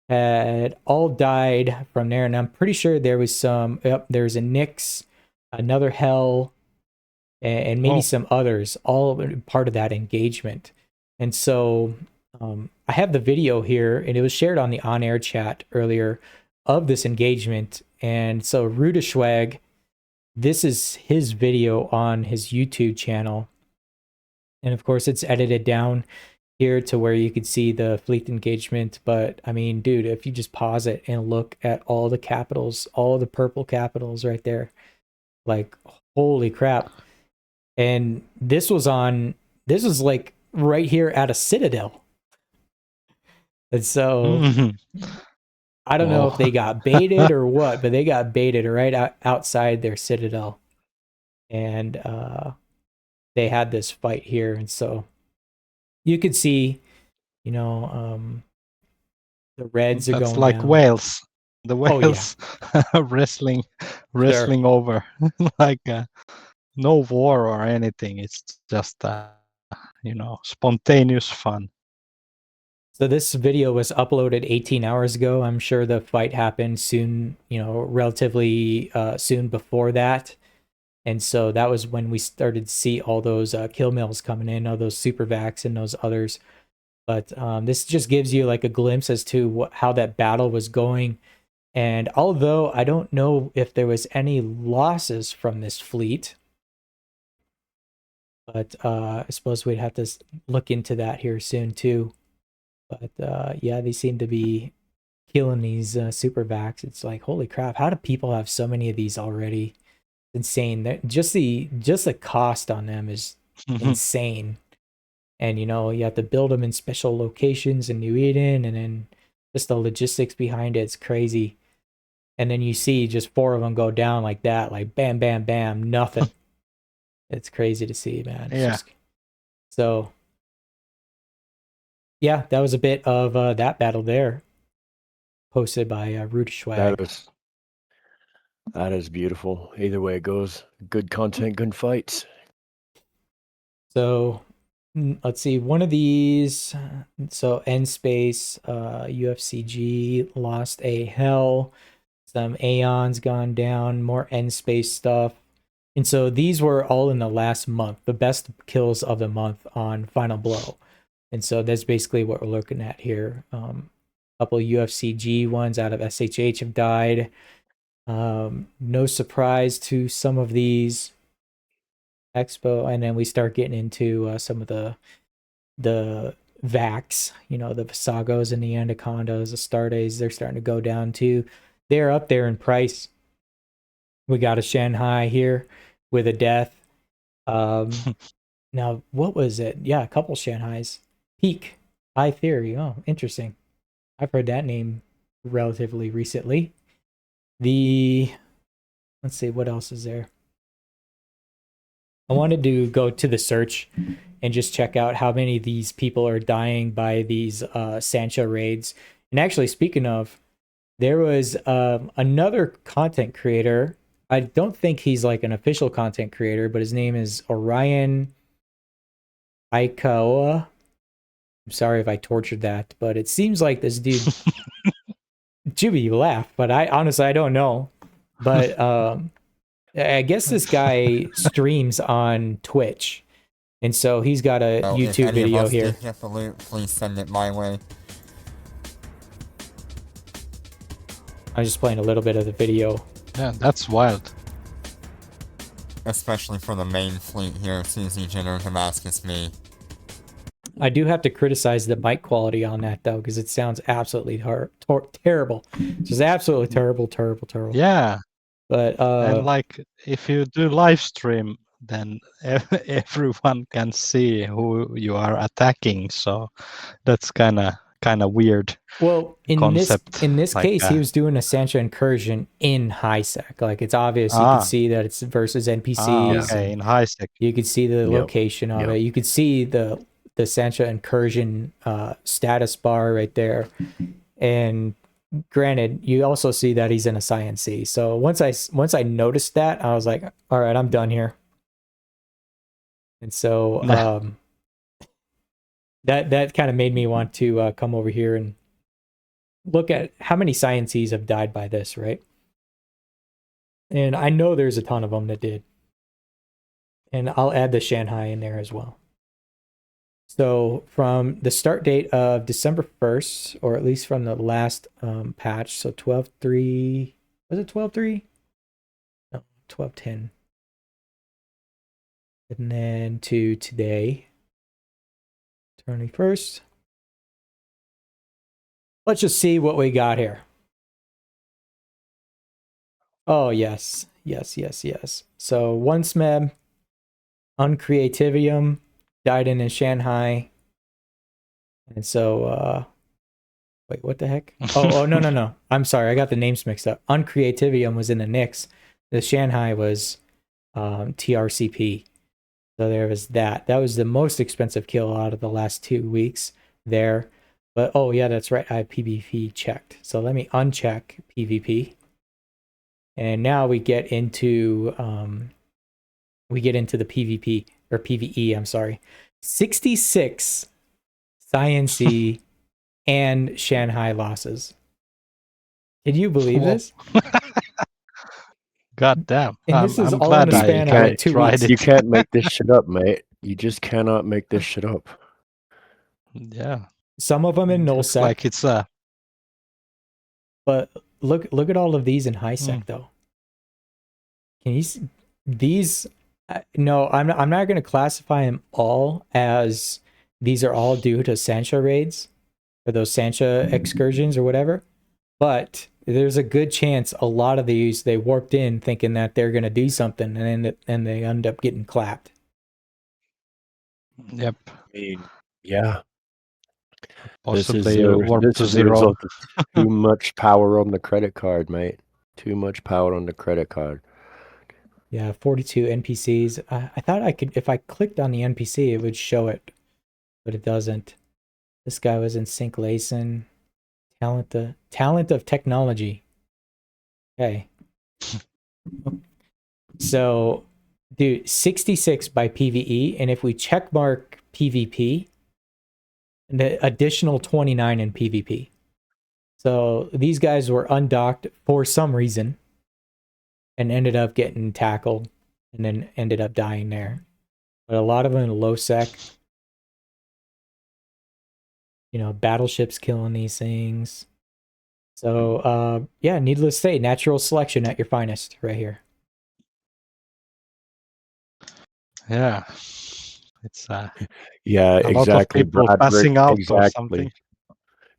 had all died from there. And I'm pretty sure there was some, there's a Nyx, another Hell, and maybe some others, all part of that engagement. And so I have the video here, and it was shared on the on-air chat earlier of this engagement. And so Rudeschwag, this is his video on his YouTube channel. And of course, it's edited down here to where you could see the fleet engagement. But I mean, dude, if you just pause it and look at all the capitals, all the purple capitals right there, like, holy crap. And this was like right here at a Citadel. And so I don't know if they got baited or what, but they got baited right outside their Citadel. And they had this fight here. And so you could see, the Reds are going That's like down. whales. The whales wrestling over. Like no war or anything. It's just, spontaneous fun. So this video was uploaded 18 hours ago. I'm sure the fight happened soon, relatively soon before that. And so that was when we started to see all those kill mails coming in, all those super vacs and those others. But this just gives you like a glimpse as to how that battle was going. And although I don't know if there was any losses from this fleet, but I suppose we'd have to look into that here soon too. But yeah, they seem to be killing these super vacs. It's like, holy crap, how do people have so many of these already? Insane. Just the cost on them is insane. And you have to build them in special locations in New Eden, and then just the logistics behind it's crazy. And then you see just 4 of them go down like that, like bam, bam, bam, nothing. It's crazy to see, man. So yeah, that was a bit of that battle there, posted by Rudeschwag. That is beautiful. Either way it goes, good content, good fights. So let's see, one of these. So N Space, UFCG lost a Hell. some Aeon's gone down, more end space stuff. And so these were all in the last month, the best kills of the month on Final Blow. And so that's basically what we're looking at here. A couple UFCG ones out of SHH have died. No surprise to some of these. Expo, and then we start getting into some of the Vax, the Visagos and the Anacondas, the Stardays, they're starting to go down too. They're up there in price. We got a Shanghai here with a death. Now, what was it? Yeah, a couple Shanghais. Peak, High Theory. Oh, interesting. I've heard that name relatively recently. Let's see, what else is there? I wanted to go to the search and just check out how many of these people are dying by these Sancha raids. And actually, speaking of, there was another content creator. I don't think he's like an official content creator, but his name is Orion Aikaoa. I'm sorry if I tortured that, but it seems like this dude. Juby, you laugh, but I honestly, I don't know. But I guess this guy streams on Twitch, and so he's got a YouTube video here. Please send it my way. I'm just playing a little bit of the video. Yeah, that's wild. Especially for the main fleet here, Susie Jenner, Damascus me. I do have to criticize the mic quality on that though, because it sounds absolutely terrible. Just absolutely terrible. Yeah. But and like if you do live stream, then everyone can see who you are attacking. So that's kind of weird. Well, in concept this like case, that. he was doing a Sancha incursion in HiSec. Like it's obvious, you can see that it's versus NPCs. Okay, in HiSec. You could see the location of it. You could see the Sancha incursion status bar right there, and granted, you also see that he's in a Science C. So once I noticed that, I was like, all right, I'm done here. And so that kind of made me want to come over here and look at how many Science Cs have died by this, right? And I know there's a ton of them that did. And I'll add the Shanghai in there as well. So from the start date of December 1st, or at least from the last patch, so 12.3, was it 12.3? No, 12.10. And then to today, 21st. Let's just see what we got here. Oh, yes. So one SMEB, Uncreativium, died in Shanghai. And so, wait, what the heck? Oh, no. I'm sorry, I got the names mixed up. Uncreativium was in the Nyx. The Shanghai was TRCP. So there was that. That was the most expensive kill out of the last 2 weeks there. But, oh, yeah, that's right. I have PvP checked. So let me uncheck PvP. And now we get into the PvP, or PvE, I'm sorry. 66 Science C and Shanghai losses. Can you believe this? God damn. And this is I'm all glad in the span of I like 2 tried weeks. it. You can't make this shit up, mate. You just cannot make this shit up. Yeah. Some of them in Looks nullsec, like it's but look at all of these in HiSec though. Can you see these? No, I'm not going to classify them all as these are all due to Sancha raids or those Sancha excursions or whatever. But there's a good chance a lot of these they warped in thinking that they're going to do something, and they end up getting clapped. Yep. I mean, yeah. Possibly warp this to is the zero. result of too much power on the credit card, mate. Too much power on the credit card. Yeah, 42 NPCs. I thought I could, if I clicked on the NPC, it would show it, but it doesn't. This guy was in Sync Layson. Talent of technology. Okay. So, dude, 66 by PvE, and if we check mark PvP, the additional 29 in PvP. So these guys were undocked for some reason and ended up getting tackled and then ended up dying there. But a lot of them in low sec. You know, battleships killing these things. So, yeah, needless to say, natural selection at your finest right here. Yeah. It's Yeah, a lot of exactly, people Broderick. passing out or Exactly. something.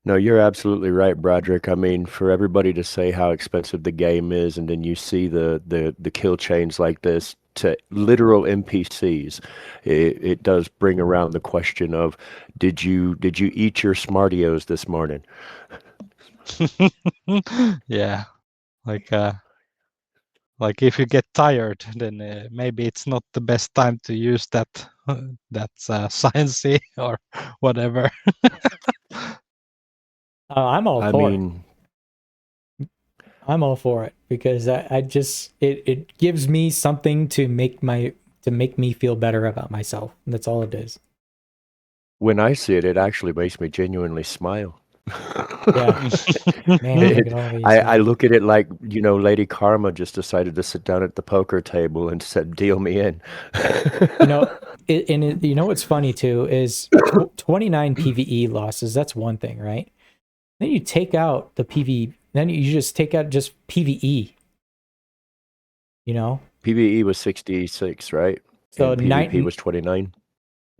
No, you're absolutely right, Broderick. I mean, for everybody to say how expensive the game is, and then you see the kill chains like this to literal NPCs, it does bring around the question of, did you eat your Smartios this morning? Yeah. Like if you get tired, then maybe it's not the best time to use that sciencey or whatever. I'm all I for mean, it. I'm all for it because I just it gives me something to make me feel better about myself. That's all it is. when I see it, it actually makes me genuinely smile. Yeah. Man, look at all these. I look at it like, Lady Karma just decided to sit down at the poker table and said, "Deal me in." You know, you know what's funny too is 29 PVE losses. That's one thing, right? Then you take out the PV. Then you just take out just PVE. You know. PVE was 66, right? So and PvP was 29.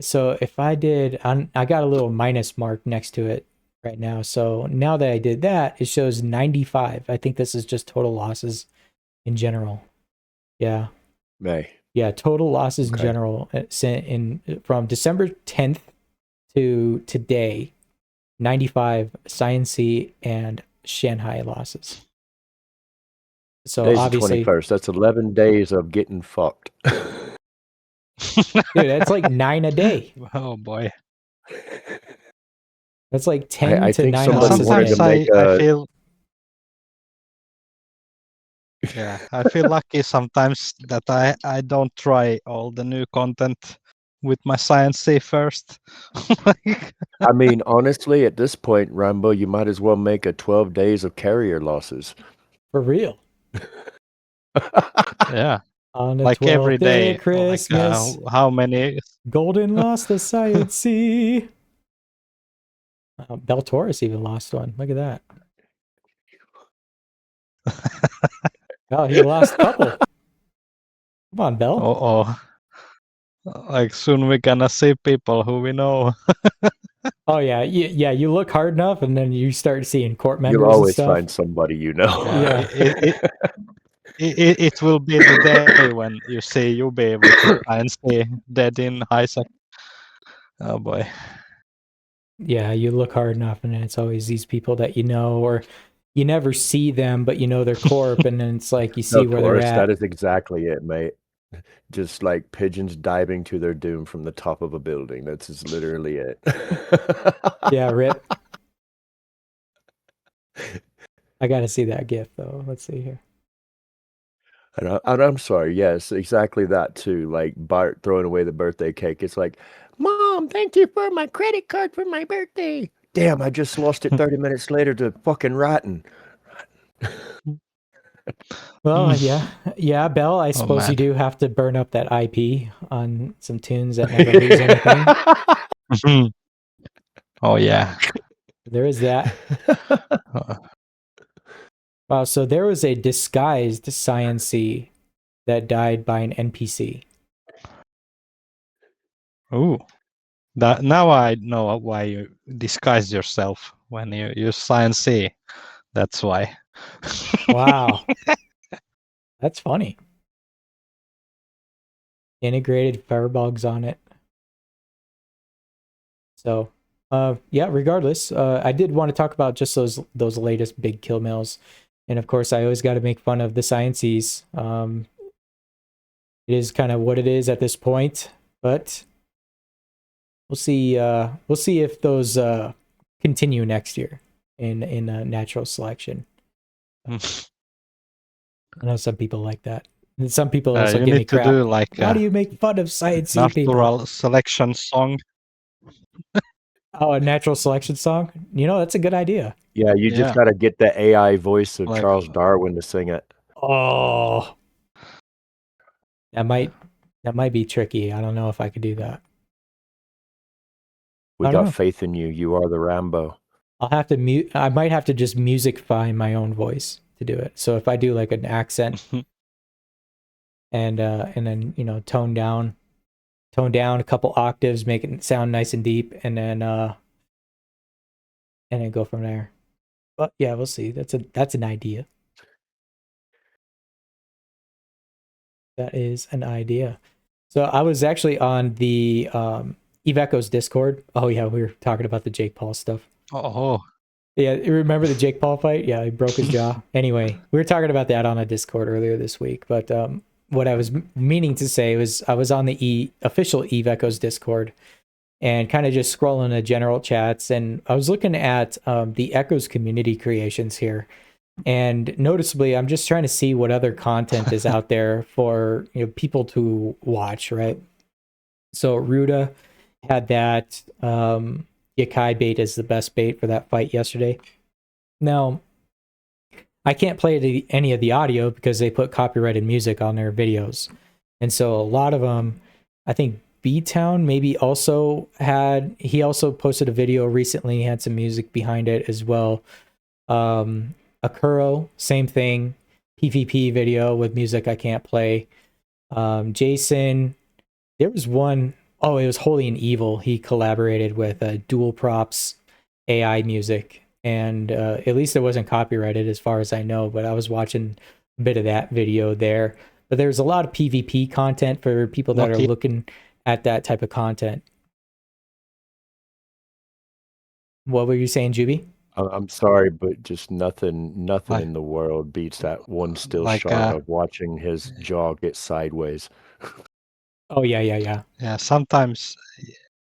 So if I did, I got a little minus mark next to it right now. So now that I did that, it shows 95. I think this is just total losses in general. Yeah. Yeah, total losses in general from December 10th to today, 95 Science and Shanghai losses. So Today's obviously, the 21st. That's 11 days of getting fucked. dude, that's like 9 a day. Oh boy. That's like 10 I to think 9 somebody losses a wanted day. to make I feel Yeah, I feel lucky sometimes that I don't try all the new content with my Science first. I mean, honestly, at this point, Rambo, you might as well make a 12 days of carrier losses. For real. Yeah. On the like 12th every day. of Christmas. Like, how many? Golden lost the Science. Bell Taurus even lost one. Look at that. Oh, he lost a couple. Come on, Bell. Oh. Like soon we're gonna see people who we know. Oh yeah, yeah. You look hard enough, and then you start seeing court members. You'll always and stuff. find somebody you know. Yeah. It will be the day when you'll be able to find dead in Isaac. Oh boy. Yeah, you look hard enough, and then it's always these people that you know, or you never see them, but you know their corp, and then it's like you see where Taurus, they're at. that is exactly it, mate. Just like pigeons diving to their doom from the top of a building. That's just literally it. Yeah, rip. I gotta see that GIF though. Let's see here. And I'm sorry. Yes, exactly that too. Like Bart throwing away the birthday cake. It's like, Mom, thank you for my credit card for my birthday. Damn, I just lost it 30 minutes later to fucking rotten. Well, yeah, Bell. I suppose man. you do have to burn up that IP on some tunes that never lose anything. Oh yeah, there is that. Wow, so there was a disguised Science-C that died by an NPC. Ooh, that now I know why you disguise yourself when you use Science-C. That's why. Wow. That's funny. Integrated firebugs on it. So, yeah, regardless, I did want to talk about just those latest big kill mills. And of course, I always got to make fun of the Science-Cs. It is kind of what it is at this point, but we'll see if those continue next year in natural selection. I know some people like that. And some people also you give me need to crap. do like How do you make fun of Science-C people? natural selection song. Oh, a natural selection song? You know, that's a good idea. Yeah, you Yeah. just got to get the AI voice of Like- Charles Darwin to sing it. Oh, that might be tricky. I don't know if I could do that. We I don't got know. faith in you. You are the Rambo. I'll have to mute. I might have to just musicify my own voice to do it. So if I do like an accent and then tone down a couple octaves, make it sound nice and deep, and then go from there. But yeah, we'll see. That's an idea. That is an idea. So I was actually on the Eve Echoes Discord. Oh yeah, we were talking about the Jake Paul stuff. Oh, Yeah, you remember the Jake Paul fight? Yeah, he broke his jaw. Anyway, we were talking about that on a Discord earlier this week. But what I was meaning to say was I was on the official Eve Echoes Discord and kind of just scrolling the general chats. And I was looking at the Echoes community creations here. And noticeably, I'm just trying to see what other content is out there for people to watch, right? So Ruda had that Yakai bait is the best bait for that fight yesterday. Now, I can't play any of the audio because they put copyrighted music on their videos. And so a lot of them, I think B-Town maybe also he also posted a video recently, had some music behind it as well. Akuro, same thing, PvP video with music I can't play. Jason, there was one, it was Holy and Evil. He collaborated with Dual Props AI music, and at least it wasn't copyrighted as far as I know, but I was watching a bit of that video there. But there's a lot of PvP content for people that are looking at that type of content. What were you saying, Juby? I'm sorry, but just nothing in the world beats that one still shot of watching his jaw get sideways. Oh yeah. Yeah, sometimes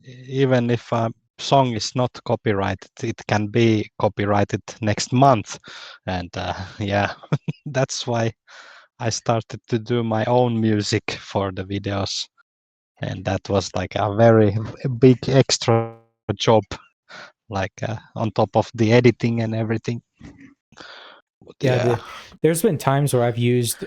even if a song is not copyrighted, it can be copyrighted next month. And yeah, that's why I started to do my own music for the videos. And that was like a very big extra job, like on top of the editing and everything. Yeah, there's been times where I've used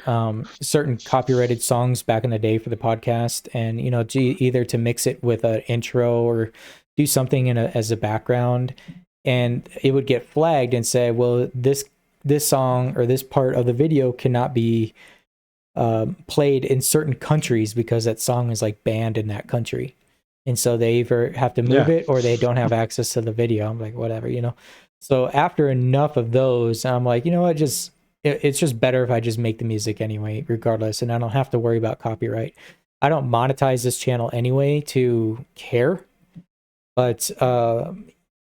certain copyrighted songs back in the day for the podcast, and either to mix it with an intro or do something as a background, and it would get flagged and say, well, this song or this part of the video cannot be played in certain countries because that song is like banned in that country, and so they either have to move it or they don't have access to the video. I'm like, whatever, So after enough of those, I'm like, you know what, it's just better if I just make the music anyway, regardless, and I don't have to worry about copyright. I don't monetize this channel anyway to care, but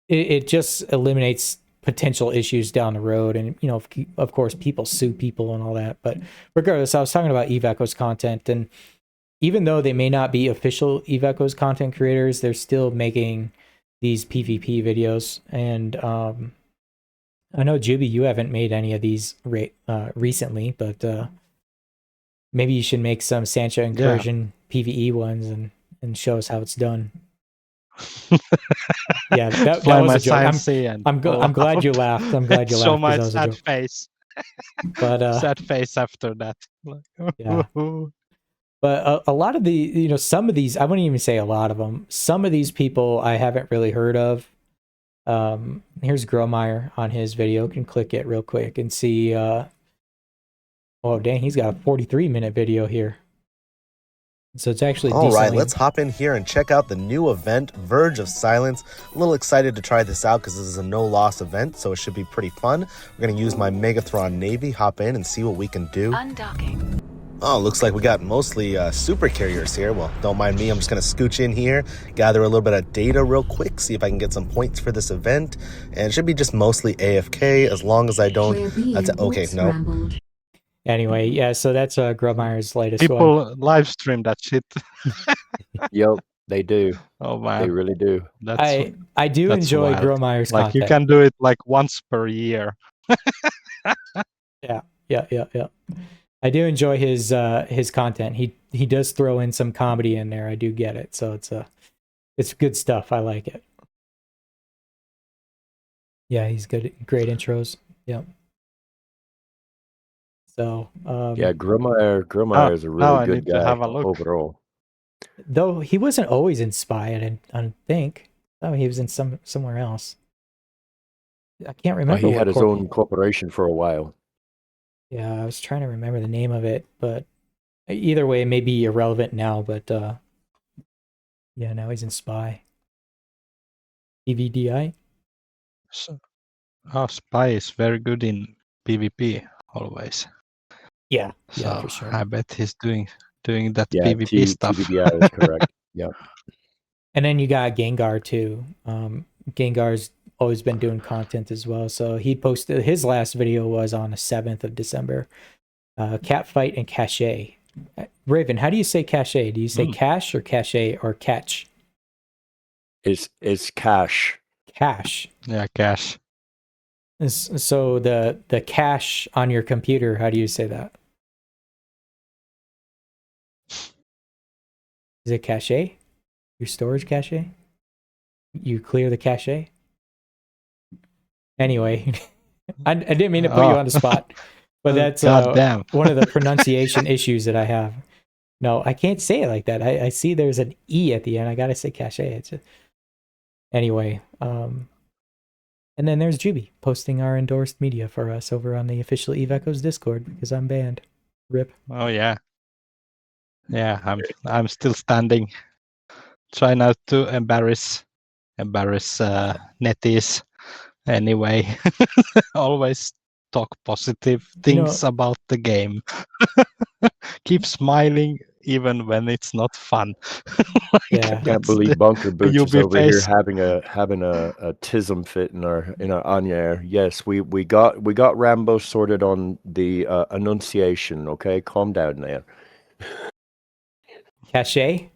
it just eliminates potential issues down the road. And, of course, people sue people and all that. But regardless, I was talking about Eve Echoes content, and even though they may not be official Eve Echoes content creators, they're still making these PvP videos. And I know, Juby, you haven't made any of these recently, but maybe you should make some Sancha Incursion PvE ones and show us how it's done. Yeah, that was a joke. I'm glad you laughed. I'm glad you laughed. Show my that was sad a joke. face. But sad face after that. Yeah. But a lot of the, some of these, I wouldn't even say a lot of them. Some of these people I haven't really heard of. Here's Gromeyer on his video. You can click it real quick and see. Oh, dang, he's got a 43-minute video here. So it's actually all right. decently... Let's hop in here and check out the new event, Verge of Silence. A little excited to try this out because this is a no-loss event, so it should be pretty fun. We're going to use my Megathron Navy, hop in and see what we can do. Undocking. Oh, looks like we got mostly super carriers here. Well, don't mind me. I'm just going to scooch in here, gather a little bit of data real quick, see if I can get some points for this event. And it should be just mostly AFK as long as I don't... okay, no. Anyway, yeah, so that's Grubmeyer's latest People one. live stream that shit. Yep, they do. Oh, man. They really do. I do enjoy Grubmeyer's like, content. you can do it like once per year. Yeah. I do enjoy his content. He does throw in some comedy in there. I do get it. So it's good stuff. I like it. Yeah, he's good. Great intros. Yep. So Yeah, Grillmeyer is a now really I good need to guy have a look. overall. though he wasn't always in Spy, I don't think. Oh, he was in somewhere else. I can't Well, remember he what had his corp- own corporation for a while. Yeah, I was trying to remember the name of it, but either way, it may be irrelevant now. But yeah, now he's in Spy. EVDI. So, Spy is very good in PvP always. Yeah, So yeah, for sure. I bet he's doing that Yeah, PvP stuff. TBBI is correct. Yep. And then you got Gengar too. Gengar's always been doing content as well. So he posted his last video was on the 7th of December. Catfight and Cache. Raven, how do you say Cache? Do you say cache or Cache or catch? It's Cash. Cache. Yeah, cache. So the cache on your computer, how do you say that? Is it cache? Your storage cache? You clear the cache? Anyway, I didn't mean to put you on the spot, but that's one of the pronunciation issues that I have. No, I can't say it like that. I see there's an E at the end. I gotta say cache. Anyway, and then there's Juby posting our endorsed media for us over on the official Eve Echoes Discord because I'm banned. Rip. Oh yeah. Yeah, I'm still standing. Try not to embarrass netties. Anyway, always talk positive things about the game. Keep smiling even when it's not fun. Yeah, I can't believe Bunker Boots is over here face. having a tism fit in our Anya. Yes, we got Rambo sorted on the enunciation. Okay, calm down there. Cache?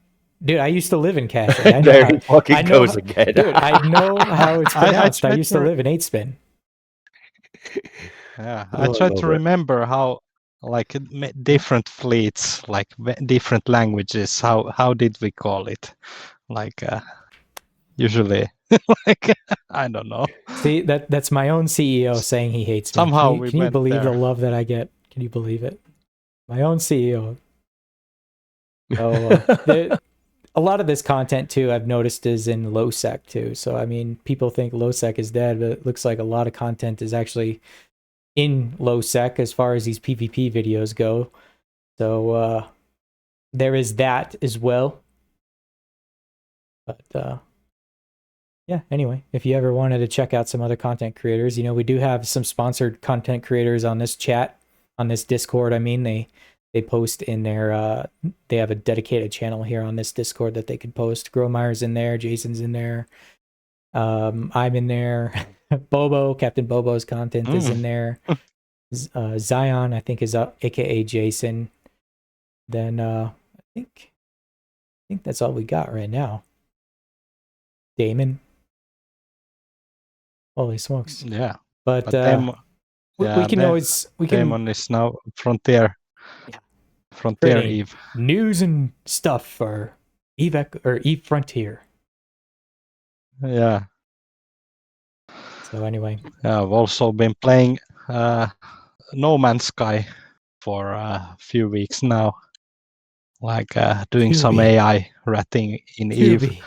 Dude, I used to live in Cache. I know There how, he fucking I know, goes again. Dude, I know how it's pronounced. I tried used to to- live in 8-spin. Yeah, Oh, I I try love to it. remember how like different fleets, like different languages. How did we call it? Like usually, like I don't know. See, that's my own CEO saying he hates me. Somehow Can you, we can you went believe there. the love that I get? Can you believe it? My own CEO. So a lot of this content too, I've noticed, is in LowSec too. So I mean, people think LowSec is dead, but it looks like a lot of content is actually in LowSec as far as these PvP videos go. So there is that as well. But yeah, anyway, if you ever wanted to check out some other content creators, we do have some sponsored content creators on this chat, on this Discord. I mean, they post in their they have a dedicated channel here on this Discord that they could post. Gromeyer's in there, Jason's in there, I'm in there, Captain Bobo's content is in there. Zion, I think, is up, aka Jason. Then I think that's all we got right now. Damon. Holy smokes. Yeah. But Damon, we can always Damon is now Frontier. Yeah. Frontier creating Eve. news and stuff for Eve or Eve Frontier. Yeah. So anyway, I've also been playing No Man's Sky for a few weeks now, like doing some AI ratting in Eve.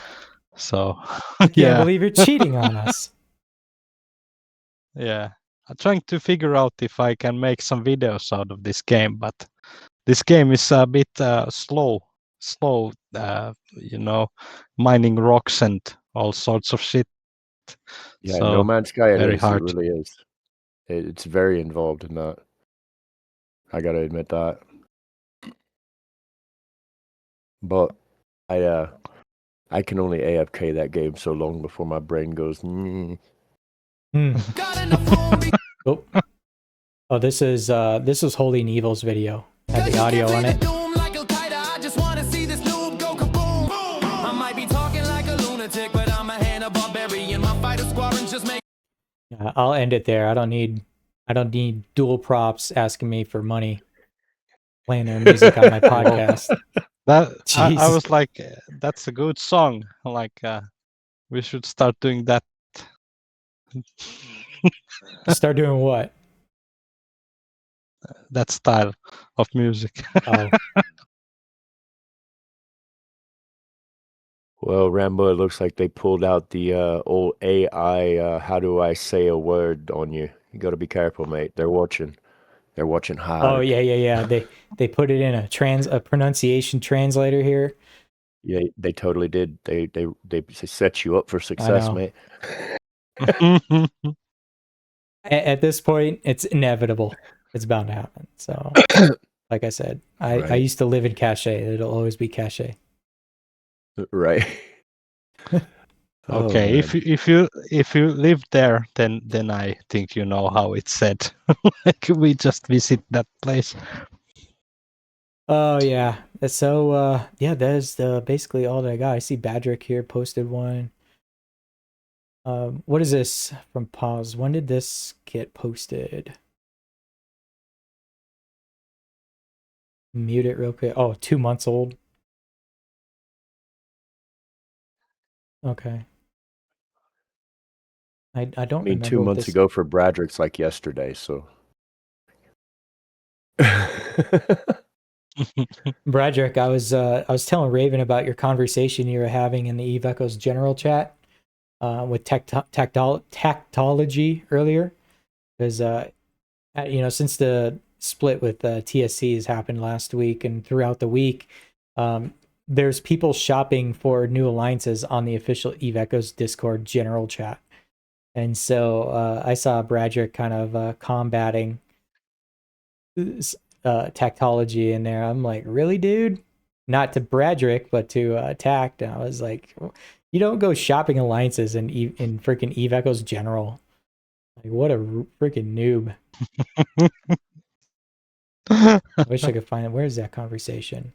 So I can't believe you're cheating on us. Yeah, I'm trying to figure out if I can make some videos out of this game, but this game is a bit slow, mining rocks and all sorts of shit. Yeah, So, No Man's Sky very it hard. really is. It's very involved in that. I gotta admit that. But I can only AFK that game so long before my brain goes. Oh, this is Holy and Evil's video. Had the audio on it. Yeah, I'll end it there. I don't need dual props asking me for money playing their music on my podcast. I was like, that's a good song. Like, we should start doing that. Start doing what? That style of music. Oh, Well, Rambo, it looks like they pulled out the old AI. How do I say a word on you? You got to be careful, mate. They're watching. They're watching hard. oh yeah. They put it in a pronunciation translator here. Yeah, they totally did. They set you up for success, know. mate. At this point, it's inevitable. It's bound to happen. So, like I said, I Right. used to live in Cache. It'll always be Cache. Right. Oh, Okay, man. if you live there, then I think you know how it's said. Like we just visit that place. Oh yeah. So yeah, that's basically all that I got. I see Badrick here posted one. What is this from Pause? When did this get posted? Mute it real quick. Oh, 2 months old. Okay. I don't I mean, remember 2 what months this... ago for Bradrick's like yesterday, so. Bradrick, I was telling Raven about your conversation you were having in the Eve Echoes general chat with Tactology earlier, because since the split with TSC has happened last week and throughout the week, there's people shopping for new alliances on the official Eve Echoes Discord general chat, and so I saw Bradrick kind of combating Tactology in there. I'm like, really, dude? Not to Bradrick, but to Tact. And I was like, you don't go shopping alliances in freaking Eve Echoes general. Like, what a freaking noob. I wish I could find it. Where's that conversation?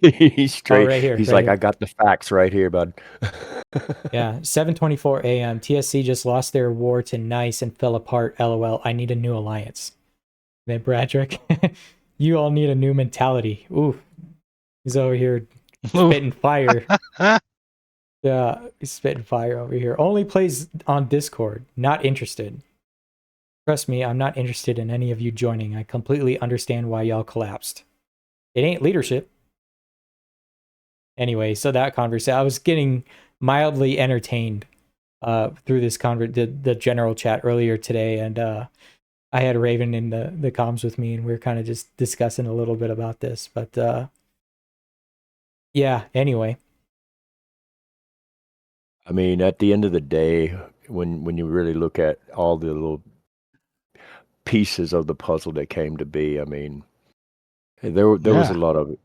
He's straight. Oh, right here. He's right like, here. I got the facts right here, bud. Yeah, 7:24 a.m. TSC just lost their war to Nice and fell apart. LOL. I need a new alliance. Man, Bradrick, you all need a new mentality. Ooh, he's over here spitting fire. Yeah, he's spitting fire over here. Only plays on Discord. Not interested. Trust me, I'm not interested in any of you joining. I completely understand why y'all collapsed. It ain't leadership. Anyway, so that conversation, I was getting mildly entertained through this the general chat earlier today, and I had Raven in the comms with me, and we were kind of just discussing a little bit about this. But yeah, anyway. I mean, at the end of the day, when you really look at all the little pieces of the puzzle that came to be, I mean, there was a lot of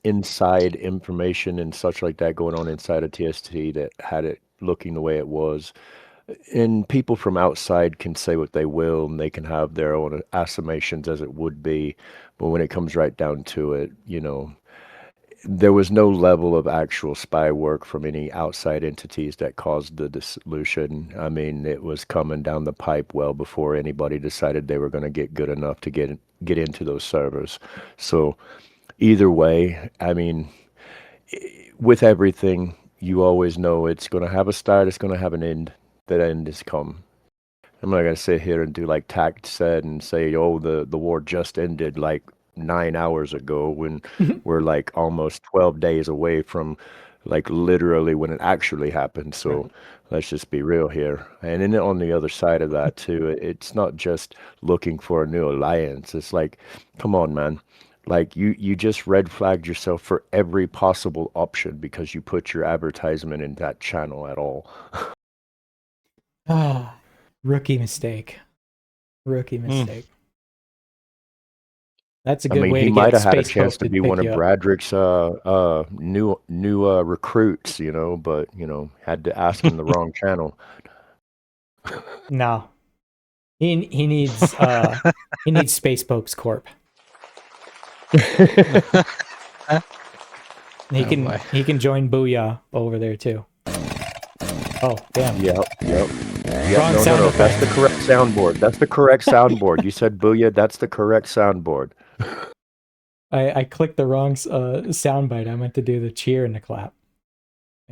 inside information and such like that going on inside of TST that had it looking the way it was. And people from outside can say what they will, and they can have their own assumptions as it would be. But when it comes right down to it, there was no level of actual spy work from any outside entities that caused the dissolution. I mean, it was coming down the pipe well before anybody decided they were going to get good enough to get into those servers. So either way, I mean, with everything, you always know it's going to have a start, it's going to have an end. That end has come. I'm not going to sit here and do like Tact said and say, oh, the war just ended like 9 hours ago when we're like almost 12 days away from like literally when it actually happened. So let's just be real here. And then on the other side of that too, it's not just looking for a new alliance. It's like, come on, man. Like you just red flagged yourself for every possible option because you put your advertisement in that channel at all. Rookie mistake. That's a good way he to might get have had a Space chance Poke to be one of pick you up. Bradrick's new recruits, but had to ask him the wrong channel. No. He needs Space Pokes Corp. He can join Booyah over there too. Oh, damn. Yep. Wrong No. sound effect. That's the correct soundboard. You said booyah. That's the correct soundboard. I clicked the wrong soundbite. I meant to do the cheer and the clap.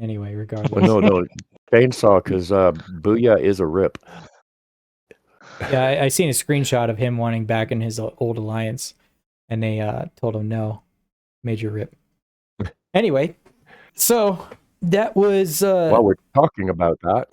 Anyway, regardless. Well, no. chainsaw because Booyah is a rip. Yeah, I seen a screenshot of him wanting back in his old alliance, and they told him no, major rip. Anyway, so that was While we're talking about that,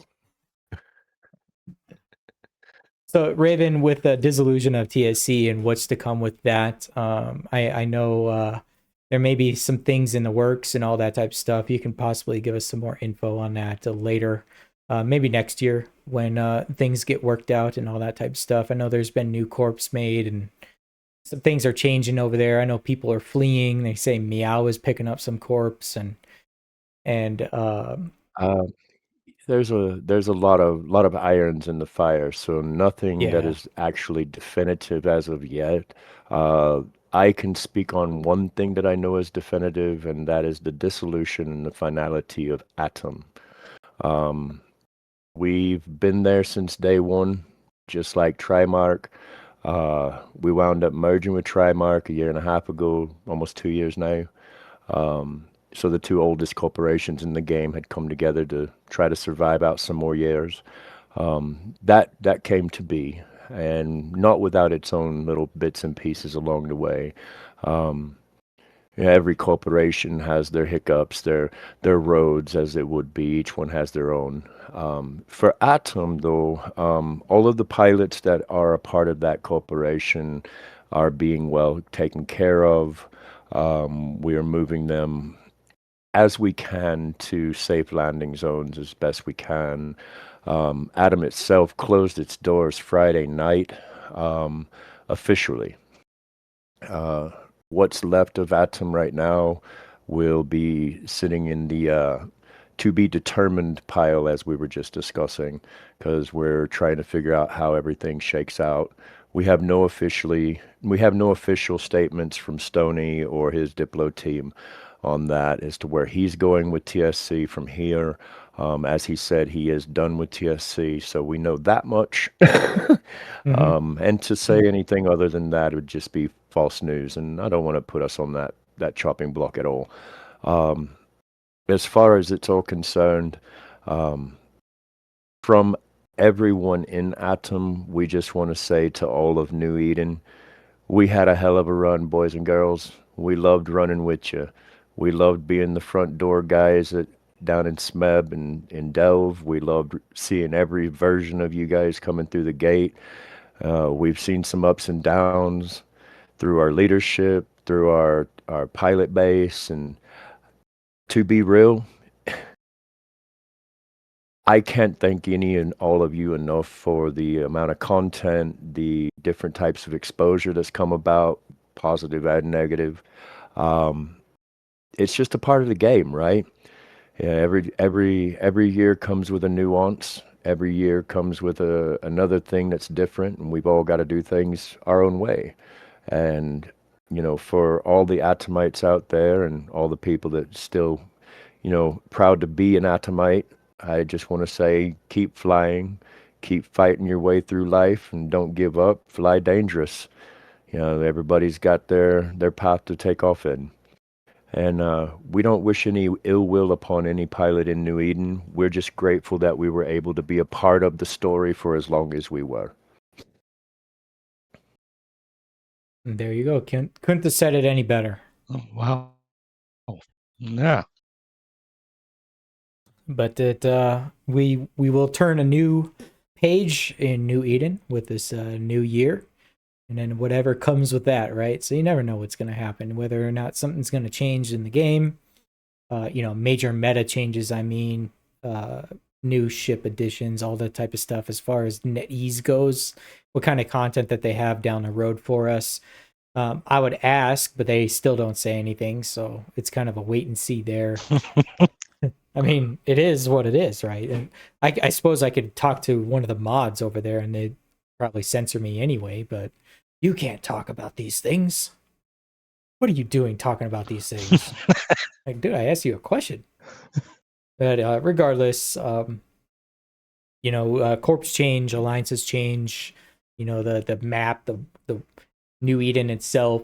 so Raven with the dissolution of TSC and what's to come with that. I know there may be some things in the works and all that type of stuff. You can possibly give us some more info on that later, maybe next year when things get worked out and all that type of stuff. I know there's been new corps made and some things are changing over there. I know people are fleeing. They say Meow is picking up some corps and there's a lot of irons in the fire, so nothing that is actually definitive as of yet. I can speak on one thing that I know is definitive, and that is the dissolution and the finality of Atom. We've been there since day one, just like Trimarch. We wound up merging with Trimarch a year and a half ago, almost 2 years now. So the two oldest corporations in the game had come together to try to survive out some more years. That came to be, and not without its own little bits and pieces along the way. Every corporation has their hiccups, their roads, as it would be. Each one has their own. For Atom, though, all of the pilots that are a part of that corporation are being well taken care of. We are moving them as we can to safe landing zones as best we can. Atom itself closed its doors Friday night, officially. What's left of Atom right now will be sitting in the to be determined pile, as we were just discussing, because we're trying to figure out how everything shakes out. We have no official statements from Stoney or his Diplo team on that as to where he's going with TSC from here. As he said, he is done with TSC, so we know that much. And to say anything other than that would just be false news, and I don't want to put us on that chopping block at all. As far as it's all concerned, from everyone in Atom, we just want to say to all of New Eden, we had a hell of a run, boys and girls. We loved running with you. We loved being the front door guys down in Smeb and in Delve. We loved seeing every version of you guys coming through the gate. We've seen some ups and downs through our leadership, through our pilot base, and to be real, I can't thank any and all of you enough for the amount of content, the different types of exposure that's come about, positive and negative. It's just a part of the game, right? Yeah, every year comes with a nuance. Every year comes with another thing that's different, and we've all got to do things our own way. And for all the Atomites out there and all the people that still, proud to be an Atomite, I just want to say, keep flying, keep fighting your way through life, and don't give up. Fly dangerous. Everybody's got their path to take off in. And we don't wish any ill will upon any pilot in New Eden. We're just grateful that we were able to be a part of the story for as long as we were. And there you go. Couldn't have said it any better. Oh, wow. Oh, yeah. But we will turn a new page in New Eden with this new year. And then whatever comes with that, right? So you never know what's going to happen, whether or not something's going to change in the game. Major meta changes, new ship additions, all that type of stuff as far as NetEase goes, what kind of content that they have down the road for us. I would ask, but they still don't say anything, so it's kind of a wait and see there. It is what it is, right? And I suppose I could talk to one of the mods over there and they'd probably censor me anyway, but you can't talk about these things. What are you doing talking about these things? Dude, I asked you a question. But regardless, corps change, alliances change, the map, the New Eden itself,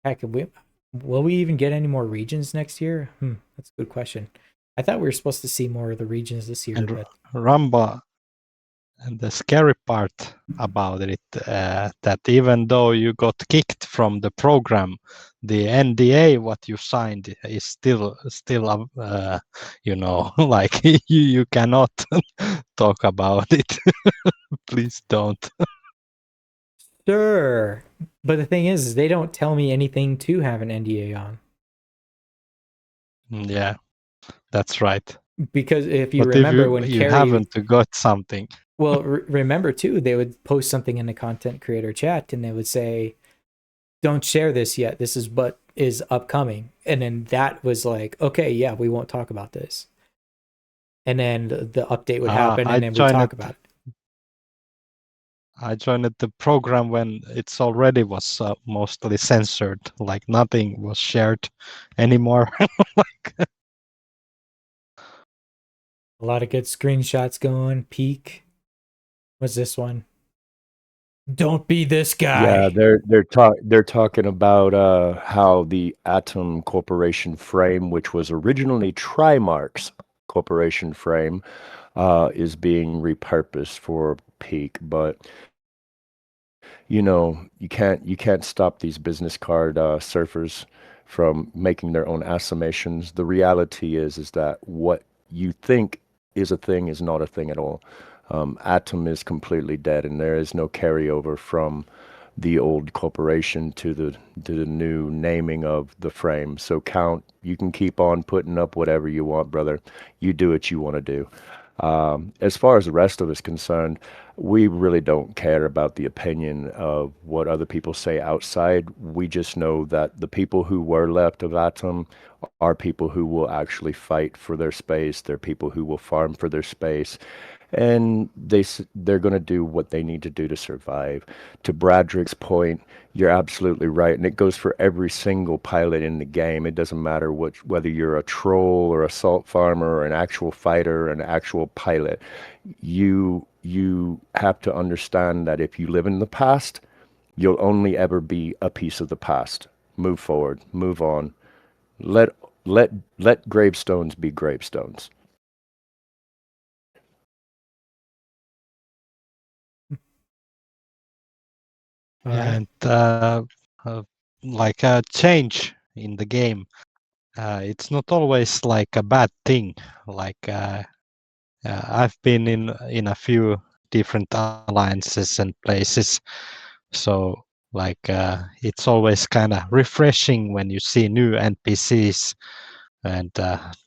heck, will we even get any more regions next year? That's a good question. I thought we were supposed to see more of the regions this year, And but Rumba, and the scary part about it, that even though you got kicked from the program, the NDA what you signed is still like you cannot talk about it. Please don't. sure. But the thing is, they don't tell me anything to have an NDA on. Yeah, that's right. Because if you But remember if when you Carrie, haven't got something. well, remember too, they would post something in the content creator chat and they would say, "Don't share this yet. This is what is upcoming." And then that was like, okay, yeah, we won't talk about this. And then the update would happen, and then we talk about it. I joined the program when it's already was mostly censored, like nothing was shared anymore. A lot of good screenshots going. Peak. What's this one? Don't be this guy. Yeah, they're talking about how the Atom Corporation frame, which was originally Trimark's corporation frame, is being repurposed for Peak. But you can't stop these business card surfers from making their own assumptions. The reality is that what you think is a thing is not a thing at all. Atom is completely dead, and there is no carryover from the old corporation to the new naming of the frame. So Count, you can keep on putting up whatever you want, brother. You do what you want to do. As far as the rest of us concerned, we really don't care about the opinion of what other people say outside. We just know that the people who were left of Atom are people who will actually fight for their space. They're people who will farm for their space. And they're going to do what they need to do to survive. To Bradrick's point, you're absolutely right, and it goes for every single pilot in the game. It doesn't matter whether you're a troll or a salt farmer or an actual fighter or an actual pilot. You have to understand that if you live in the past, you'll only ever be a piece of the past. Move forward, move on. Let gravestones be gravestones. And like a change in the game, it's not always like a bad thing. Like I've been in a few different alliances and places, so like it's always kind of refreshing when you see new NPCs and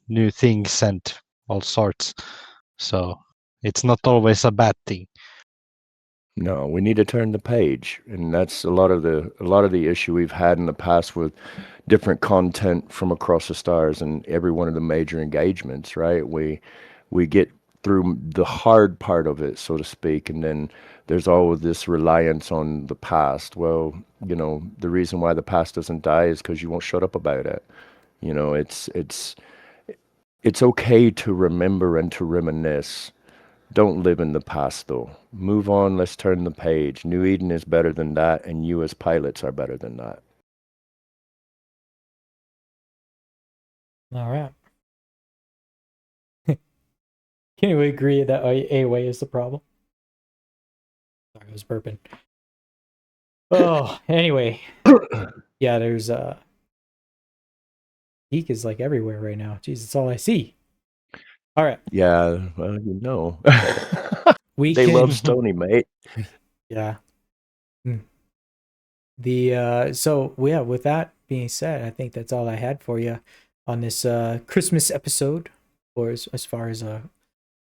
new things and all sorts. So it's not always a bad thing. No, we need to turn the page, and that's a lot of the issue we've had in the past with different content from across the stars and every one of the major engagements, right? We get through the hard part of it, so to speak, and then there's always this reliance on the past. Well, the reason why the past doesn't die is because you won't shut up about it. It's okay to remember and to reminisce. Don't live in the past, though. Move on. Let's turn the page. New Eden is better than that, and you as pilots are better than that. All right. Can we agree that A-Way is the problem? Sorry, I was burping. Oh, anyway. Yeah, there's Geek is like everywhere right now. Jeez, it's all I see. All right. Yeah, well, they love Stony, mate. Yeah. With that being said, I think that's all I had for you on this Christmas episode, or as far as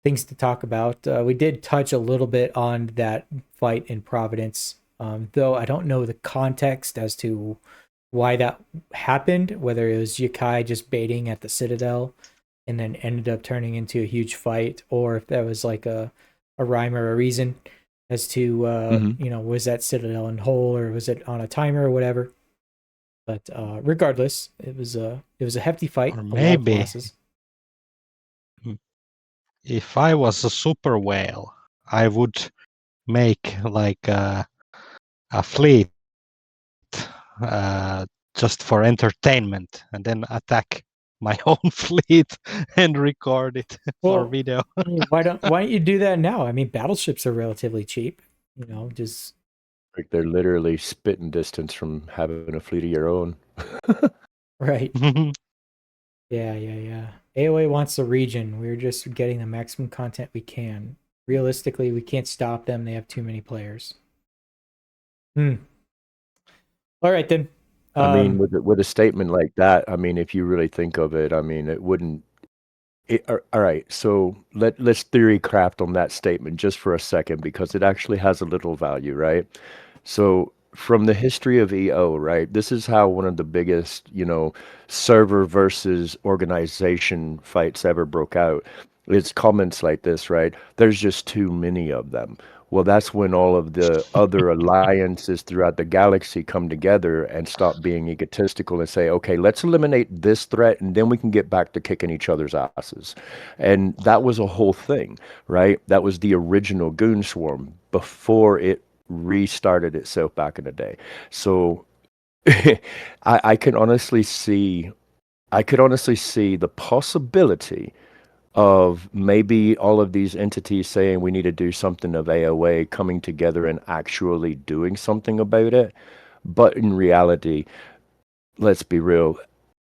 things to talk about. We did touch a little bit on that fight in Providence, though I don't know the context as to why that happened, whether it was Yakai just baiting at the Citadel and then ended up turning into a huge fight, or if that was like a rhyme or a reason as to was that Citadel in whole, or was it on a timer or whatever. But regardless, it was a hefty fight. Or maybe if I was a super whale, I would make like a fleet just for entertainment and then attack my own fleet and record it for Well, video. why don't you do that now? I mean, battleships are relatively cheap. You know, just Like they're literally spitting distance from having a fleet of your own. right. Yeah. AOA wants the region. We're just getting the maximum content we can. Realistically, we can't stop them. They have too many players. All right then. I mean, with a statement like that, I mean, if you really think of it, I mean, it wouldn't. All right, so let's theory craft on that statement just for a second because it actually has a little value, right? So from the history of EO, right, this is how one of the biggest, server versus organization fights ever broke out. It's comments like this, right? There's just too many of them. Well, that's when all of the other alliances throughout the galaxy come together and stop being egotistical and say, okay, let's eliminate this threat and then we can get back to kicking each other's asses. And that was a whole thing, right? That was the original Goon Swarm before it restarted itself back in the day. So I could honestly see the possibility of maybe all of these entities saying we need to do something of AOA coming together and actually doing something about it. But in reality, let's be real,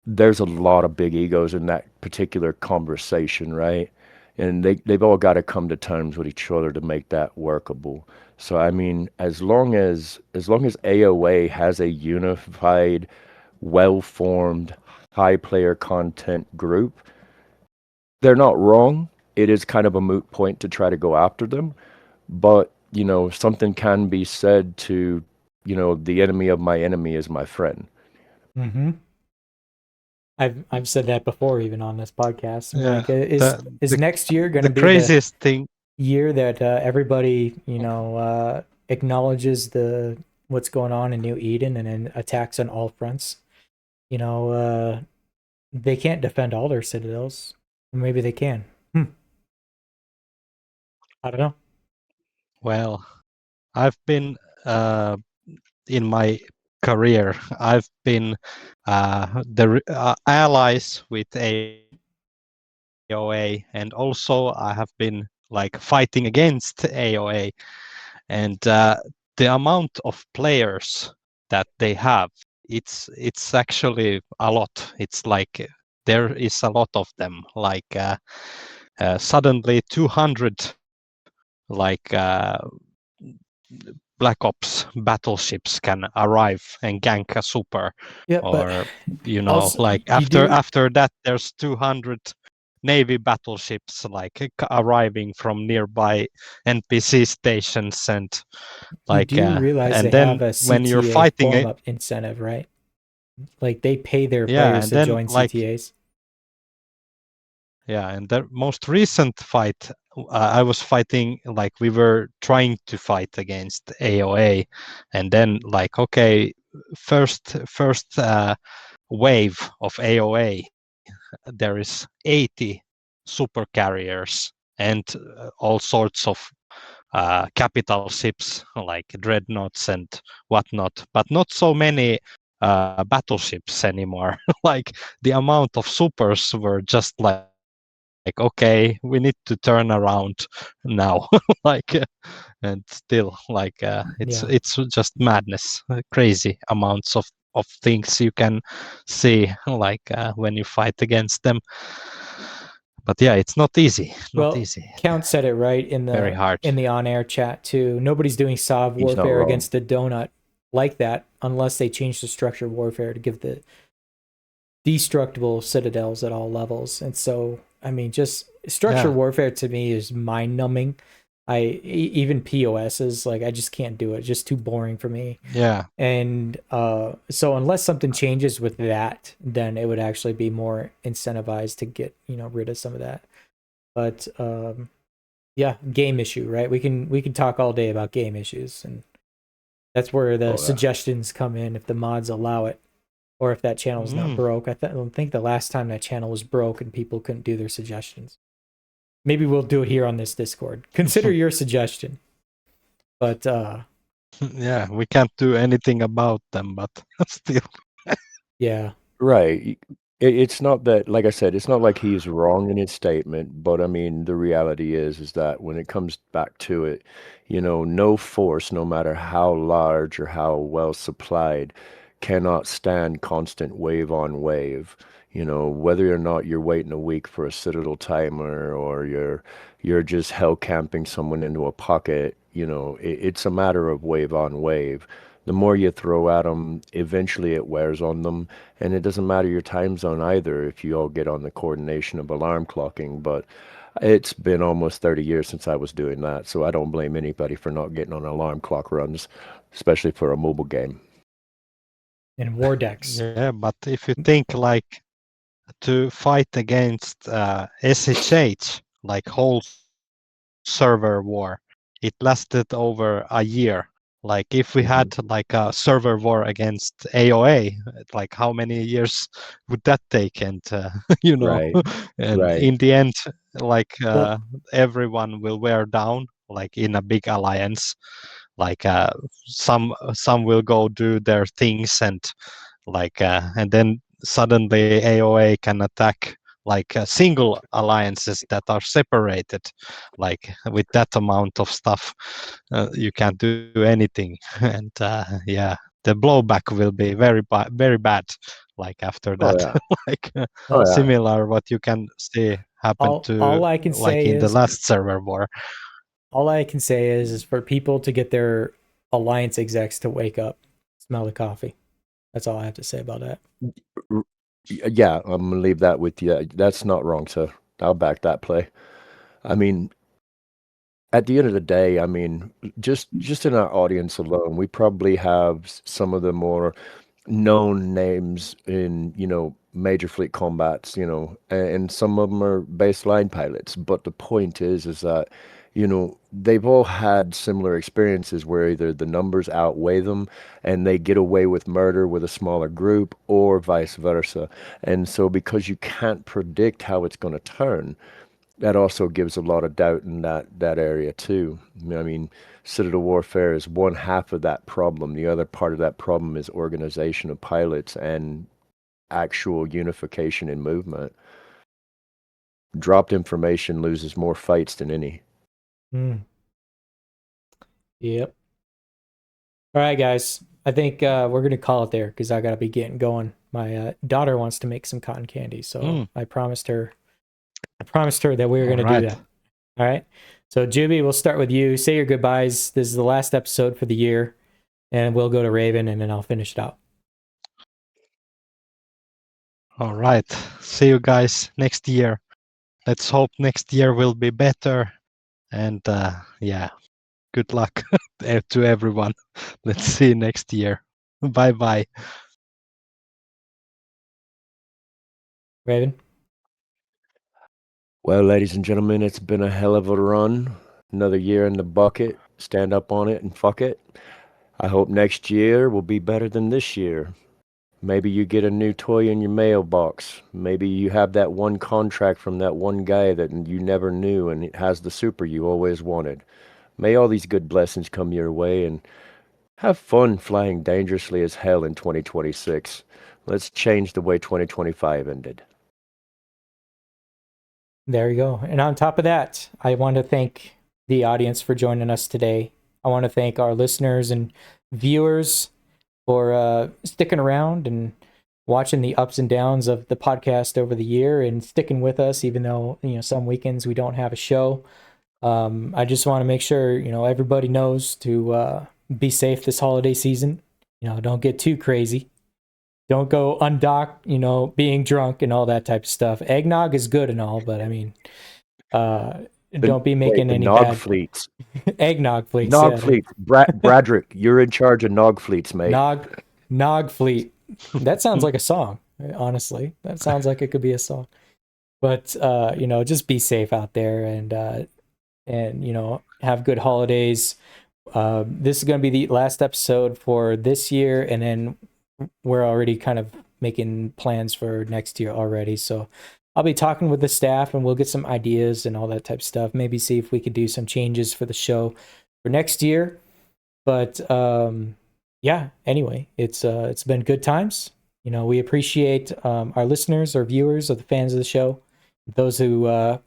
there's a lot of big egos in that particular conversation, right? And they've all got to come to terms with each other to make that workable. So I mean, as long as AOA has a unified, well-formed, high player content group, they're not wrong. It is kind of a moot point to try to go after them, but something can be said to, the enemy of my enemy is my friend. Mm-hmm. I've said that before, even on this podcast. Yeah, Like, is next year going to be craziest thing? Year that everybody acknowledges what's going on in New Eden and then attacks on all fronts? They can't defend all their citadels. Maybe they can. I don't know. Well, I've been in my career, I've been the allies with AOA, and also I have been like fighting against AOA, and the amount of players that they have, it's actually a lot. It's like there is a lot of them. Like suddenly 200 like Black Ops battleships can arrive and gank a super. Yeah, or but also, like after that there's 200 Navy battleships like arriving from nearby NPC stations, and like you do realize and they then have a when you're CTA fighting form-up incentive, right? Like they pay their Yeah, players and to then, join like, CTAs. Yeah, and the most recent fight, I was fighting, like we were trying to fight against AOA, and then like, okay, first wave of AOA, there is 80 super carriers and all sorts of capital ships like dreadnoughts and whatnot, but not so many battleships anymore. Like the amount of supers were just like okay, we need to turn around now. Like and still like it's just madness, crazy amounts of things you can see like when you fight against them. But yeah, it's not easy. Not easy. Count said it right in the Very hard. in the on-air chat too. Nobody's doing SOV He's not warfare wrong. against the donut like that unless they change the structure of warfare to give the destructible citadels at all levels. And so, I mean, just structure warfare to me is mind-numbing. Even POS is like I just can't do it. It's just too boring for me. Yeah. And so unless something changes with that, then it would actually be more incentivized to get rid of some of that. But yeah, game issue, right? We can talk all day about game issues, and that's where the suggestions come in if the mods allow it, or if that channel is not broke. I think the last time that channel was broke and people couldn't do their suggestions. Maybe we'll do it here on this Discord. Consider your suggestion. But yeah, we can't do anything about them, but still. Yeah. Right. It's not that, like I said, it's not like he's wrong in his statement, but I mean, the reality is that when it comes back to it, no force, no matter how large or how well supplied, cannot stand constant wave on wave. Whether or not you're waiting a week for a Citadel timer or you're just hell camping someone into a pocket, it's a matter of wave on wave. The more you throw at them, eventually it wears on them. And it doesn't matter your time zone either if you all get on the coordination of alarm clocking. But it's been almost 30 years since I was doing that. So I don't blame anybody for not getting on alarm clock runs, especially for a mobile game. And war decks. Yeah, but if you think like to fight against SHH, like whole server war, it lasted over a year. Like if we had like a server war against AOA, like how many years would that take? And Right, and right. in the end, like everyone will wear down, like in a big alliance. Like some will go do their things, and like and then suddenly AOA can attack like single alliances that are separated. Like with that amount of stuff, you can't do anything. And yeah, the blowback will be very bad. Like after Oh that, yeah. like Oh yeah. similar what you can see happen to all I can like say in the is last server war. all I can say is for people to get their alliance execs to wake up, smell the coffee. That's all I have to say about that. Yeah, I'm gonna leave that with you. That's not wrong, sir. I'll back that play. I mean, at the end of the day, I mean, just in our audience alone, we probably have some of the more known names in, major fleet combats, and some of them are baseline pilots. But the point is that, they've all had similar experiences where either the numbers outweigh them and they get away with murder with a smaller group or vice versa. And so because you can't predict how it's going to turn, that also gives a lot of doubt in that area too. I mean, Citadel warfare is one half of that problem. The other part of that problem is organization of pilots and actual unification in movement. Dropped information loses more fights than any. Yep. All right, guys. I think we're gonna call it there because I gotta be getting going. My daughter wants to make some cotton candy, so I promised her that we were going to do that. All right. So, Juby, we'll start with you. Say your goodbyes. This is the last episode for the year, and we'll go to Raven, and then I'll finish it out. All right. See you guys next year. Let's hope next year will be better. And yeah, good luck to everyone. Let's see you next year. Bye-bye. Raven? Well, ladies and gentlemen, it's been a hell of a run. Another year in the bucket. Stand up on it and fuck it. I hope next year will be better than this year. Maybe you get a new toy in your mailbox. Maybe you have that one contract from that one guy that you never knew and it has the super you always wanted. May all these good blessings come your way and have fun flying dangerously as hell in 2026. Let's change the way 2025 ended. There you go. And on top of that, I want to thank the audience for joining us today. I want to thank our listeners and viewers for sticking around and watching the ups and downs of the podcast over the year and sticking with us, even though, some weekends we don't have a show. I just want to make sure, everybody knows to be safe this holiday season. Don't get too crazy. Don't go undocked, being drunk and all that type of stuff. Eggnog is good and all, but I mean, don't be making any Nog bad fleets. Eggnog fleets. Nog fleets. Bradrick, you're in charge of Nog fleets, mate. Nog fleet. That sounds like a song. Honestly, that sounds like it could be a song. But just be safe out there and have good holidays. This is going to be the last episode for this year, and then we're already kind of making plans for next year already. So I'll be talking with the staff and we'll get some ideas and all that type of stuff. Maybe see if we could do some changes for the show for next year. But yeah, anyway, it's been good times. we appreciate our listeners, our viewers, or the fans of the show, those who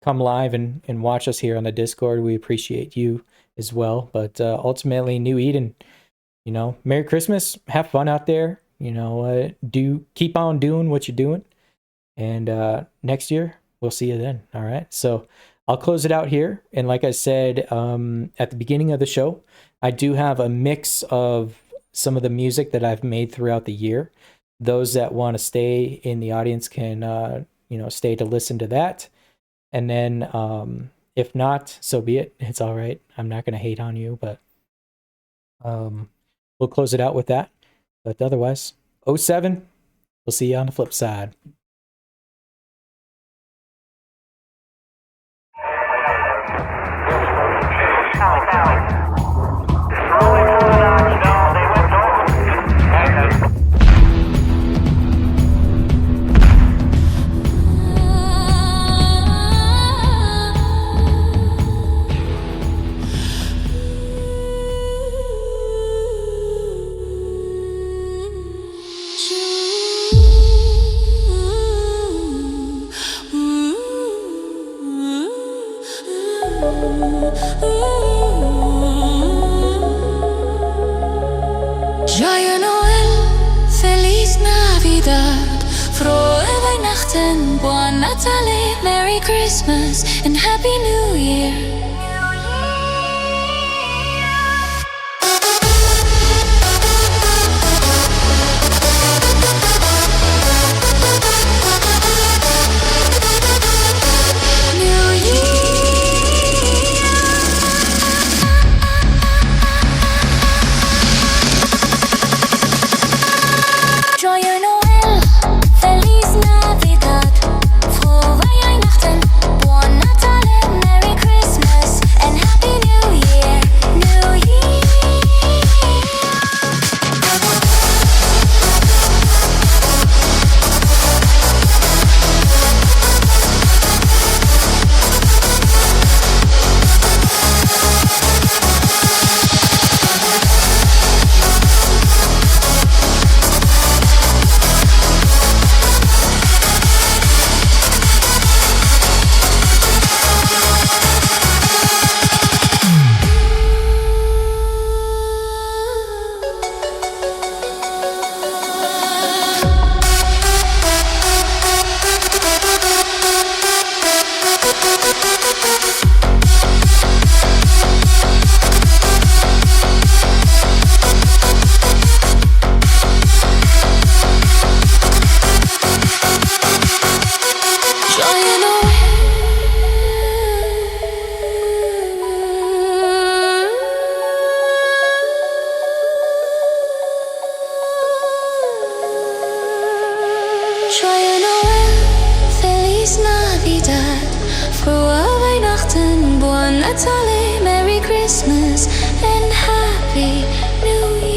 come live and watch us here on the Discord. We appreciate you as well. But ultimately, New Eden, Merry Christmas. Have fun out there. Do keep on doing what you're doing. And next year, we'll see you then. All right. So I'll close it out here. And like I said at the beginning of the show, I do have a mix of some of the music that I've made throughout the year. Those that want to stay in the audience can, stay to listen to that. And then if not, so be it. It's all right. I'm not going to hate on you, but we'll close it out with that. But otherwise, 07, we'll see you on the flip side. Joyeux Noël, Feliz Navidad, frohe Weihnachten, Buon Natale, Merry Christmas, and Happy New Year. Joyeux Noël, Feliz Navidad, frohe Weihnachten, Buon Natale, Merry Christmas, and Happy New Year.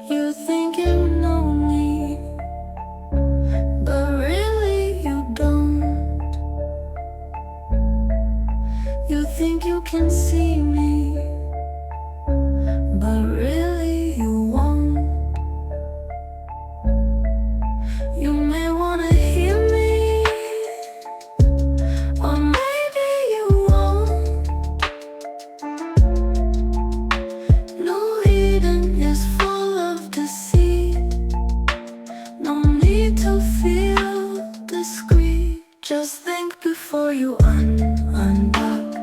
You think you know me, but really you don't. You think you can see me, but really you won't. You may wanna hear me, or maybe you won't. New Eden is full of deceit. to unlock.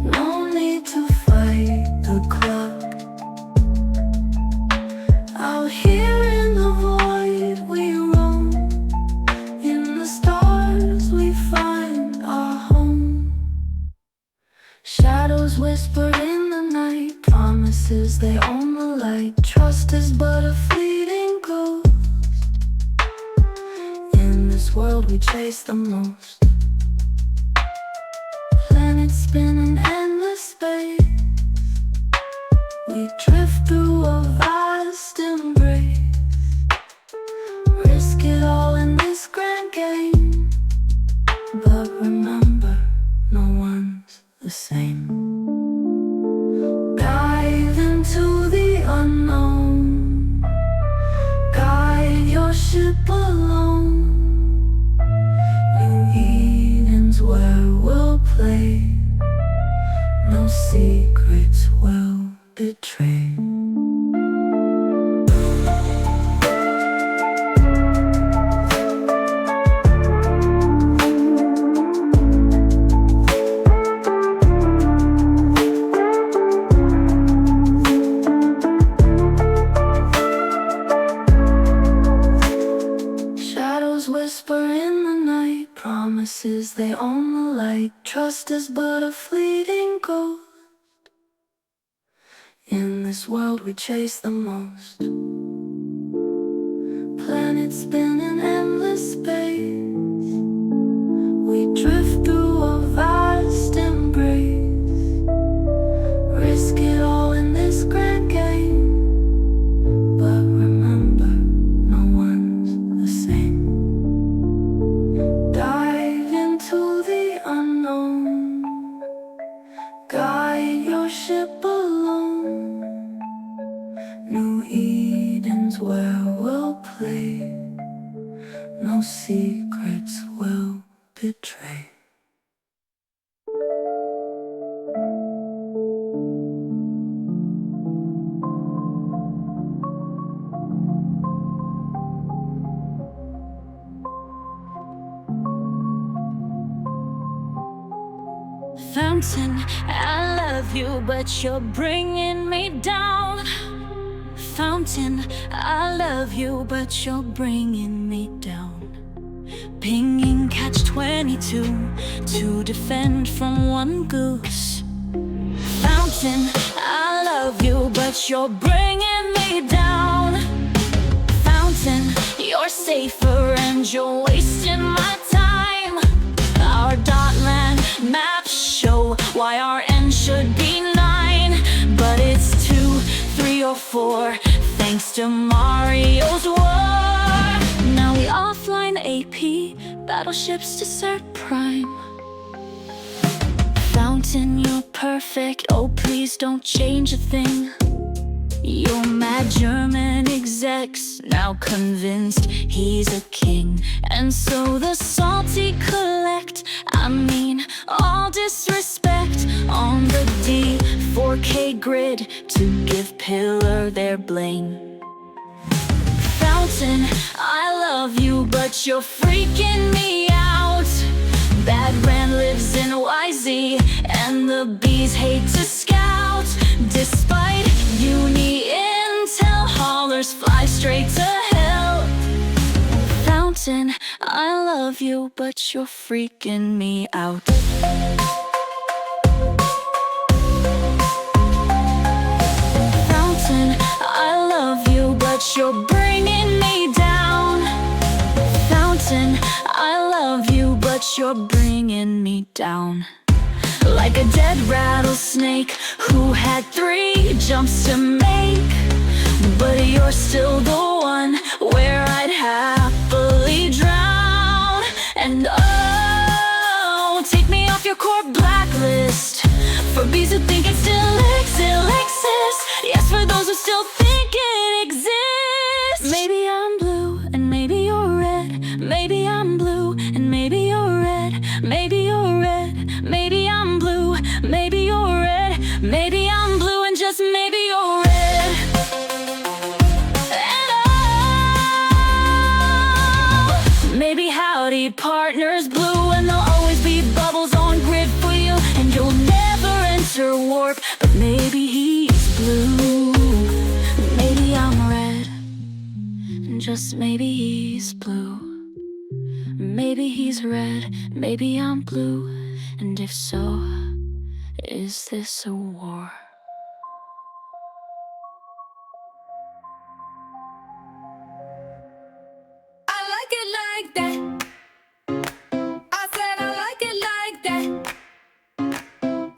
No need to fight the clock. Out here in the void we roam. In the stars we find our home. Shadows whispered in the night, promises they own the light. Trust is but a fleeting ghost. In this world we chase the most. Planets spin in endless space. We drift through a vast embrace. Risk it all in this grand game. But remember, no one's the same. Dive into the unknown. Guide your ship alone. New Eden's where we'll play. No secrets will betray. Shadows whisper in the night, promises they own the light. Trust is but a fleeting ghost. In this world we chase the most. Planets spin in endless space. We drift through a vast embrace. Risk it all in this grand game. But remember, no one's the same. Dive into the unknown. Guide your ship alone. New Eden's where we'll play. No secrets will betray. Fountain, I love you, but you're bringing me down. Fountain, I love you, but you're bringing me down. Pinging catch-22 to defend from one goose. Fountain, I love you, but you're bringing me down. Fountain, you're safer and you're wasting my time. Our dotland maps show why our end should be 9, but it's 2, 3, or 4 thanks to Mario's war. Now we offline AP, battleships desert prime. Fountain, you're perfect, oh please don't change a thing. Your mad German execs now convinced he's a king. And so the salty collect, I mean all disrespect, on the D4K grid to give Pillar their bling. Fountain, I love you, but you're freaking me out. Bad Rand lives in YZ, and the bees hate to scout. Despite uni intel, haulers fly straight to hell. Fountain, I love you, but you're freaking me out. Fountain, I love you, but you're bringing me down. Fountain, I love you, but you're bringing me down. Like a dead rattlesnake who had 3 jumps to make. But you're still the one where I'd happily drown. And oh, take me off your core blacklist for bees who think it still exists. Yes, for those who still think it exists. Maybe I'm blue and maybe you're red. Maybe I'm blue and maybe you're red. Maybe you're red. Maybe I'm blue. Maybe you're red. Maybe I'm blue and just maybe you're red. And oh, maybe howdy partners blue and they'll just maybe he's blue. Maybe he's red, maybe I'm blue. And if so, is this a war? I like it like that. I said I like it like that.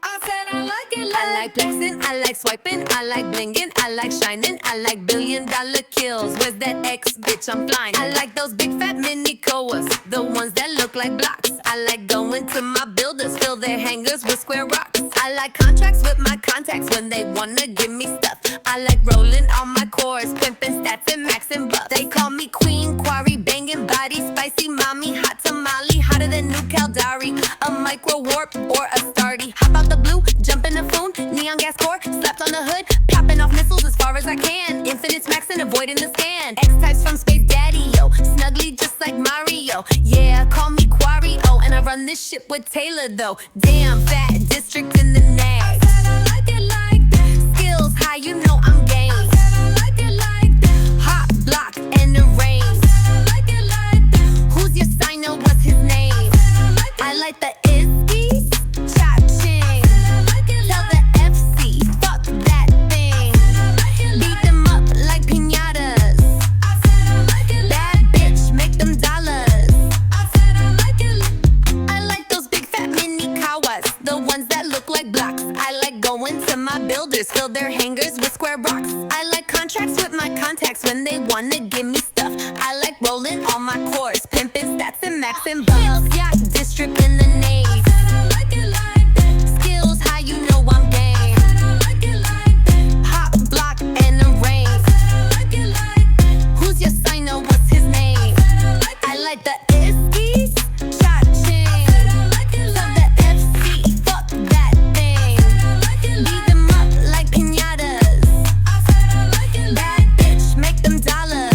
I said I like it like I like flexing, I like swiping, I like blinging, I like shining, I like $1 billion kills. Where's that X, bitch? I'm flying. I like those big fat mini koas, the ones that look like blocks. I like going to my builders, fill their hangars with square rocks. I like contracts with my contacts when they wanna give me stuff. I like rolling on my cores, pimping stats and maxing bucks. They call me queen, quarry, banging body, spicy mommy, hot tamale, hotter than New Caldari, a micro warp or a starty. Hop out the blue, jump in the phone, neon gas core, slapped on the hood, popping off missiles as far as I can. Infinite maxing, avoiding the scan. X-types from Space Daddy, yo, snuggly just like Mario. Yeah, call me Quarry, oh, and I run this shit with Taylor though. Damn, fat district in the nag. I like it like that. Skills high, you know I'm game. I like it like that. Hot block and the rain. I like it like that. Who's your signer? What's his name? I like the Iskies, cha-ching. Tell the FC, fuck that thing. Beat them up like piñatas. Bad bitch, make them dollars. I like those big fat mini kawas, the ones that look like blocks. I like going to my builders, fill their hangars with square rocks. I like contracts with my contacts when they wanna give me stuff. I like rolling on my cores, pimping stats and maxing bucks. Yacht district in the nave. Skills high, you know I'm game. Hot block and the rain. Who's your signer? What's his name? I like the Iskies, cha-ching. Love the FC, fuck that thing. Beat them up like piñatas. Bad bitch, make them dollars.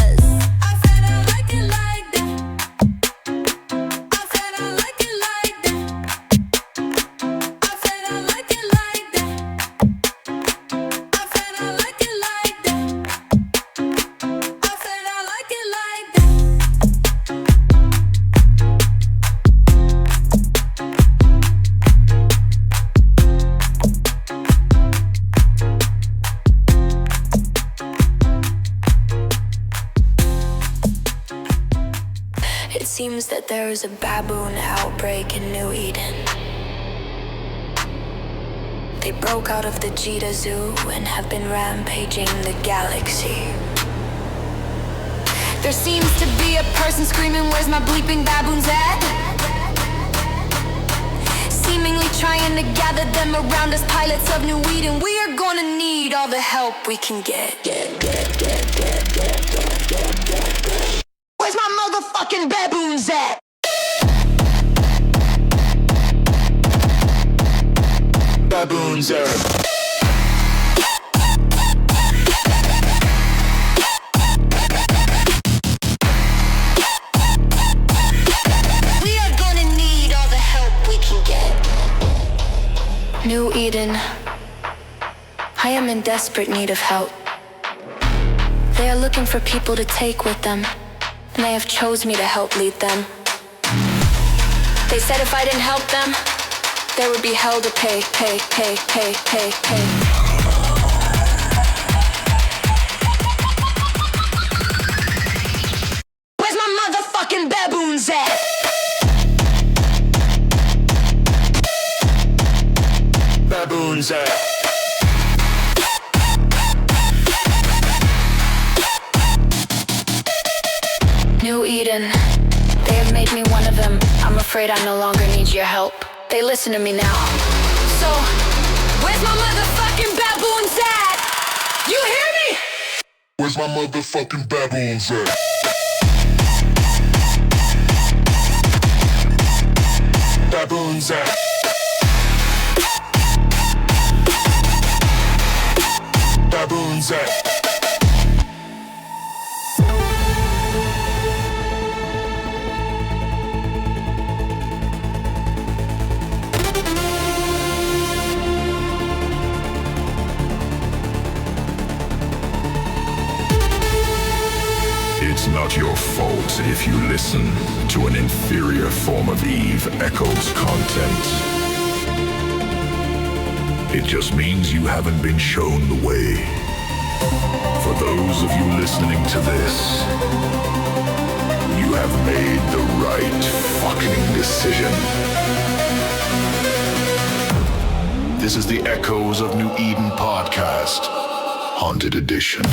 It seems that there is a baboon outbreak in New Eden. They broke out of the Jita Zoo and have been rampaging the galaxy. There seems to be a person screaming, where's my bleeping baboons at? Seemingly trying to gather them around us, pilots of New Eden. We are gonna need all the help we can get. Where's my motherfucking baboons at? Baboons are. New Eden, I am in desperate need of help. They are looking for people to take with them, and they have chose me to help lead them. They said if I didn't help them, there would be hell to pay. Where's my motherfucking baboons at? Baboons are. New Eden, they have made me one of them. I'm afraid I no longer need your help. They listen to me now. So, where's my motherfucking baboons at? You hear me? Where's my motherfucking baboons at? Baboons at. Baboons at. It's not your fault if you listen to an inferior form of Eve Echoes content. It just means you haven't been shown the way. For those of you listening to this, you have made the right fucking decision. This is the Echoes of New Eden podcast, Haunted Edition.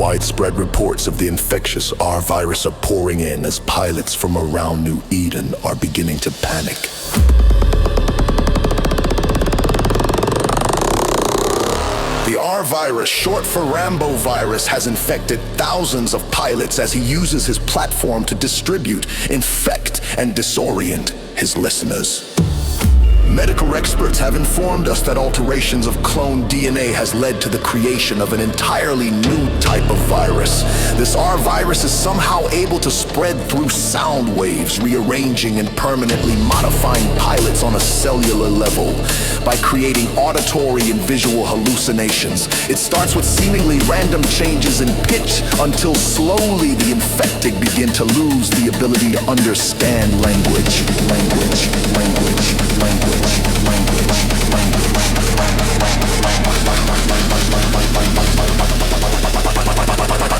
Widespread reports of the infectious R virus are pouring in as pilots from around New Eden are beginning to panic. The R virus, short for Rambo virus, has infected thousands of pilots as he uses his platform to distribute, infect, and disorient his listeners. Medical experts have informed us that alterations of cloned DNA has led to the creation of an entirely new type of virus. This R virus is somehow able to spread through sound waves, rearranging and permanently modifying pilots on a cellular level by creating auditory and visual hallucinations. It starts with seemingly random changes in pitch until slowly the infected begin to lose the ability to understand language.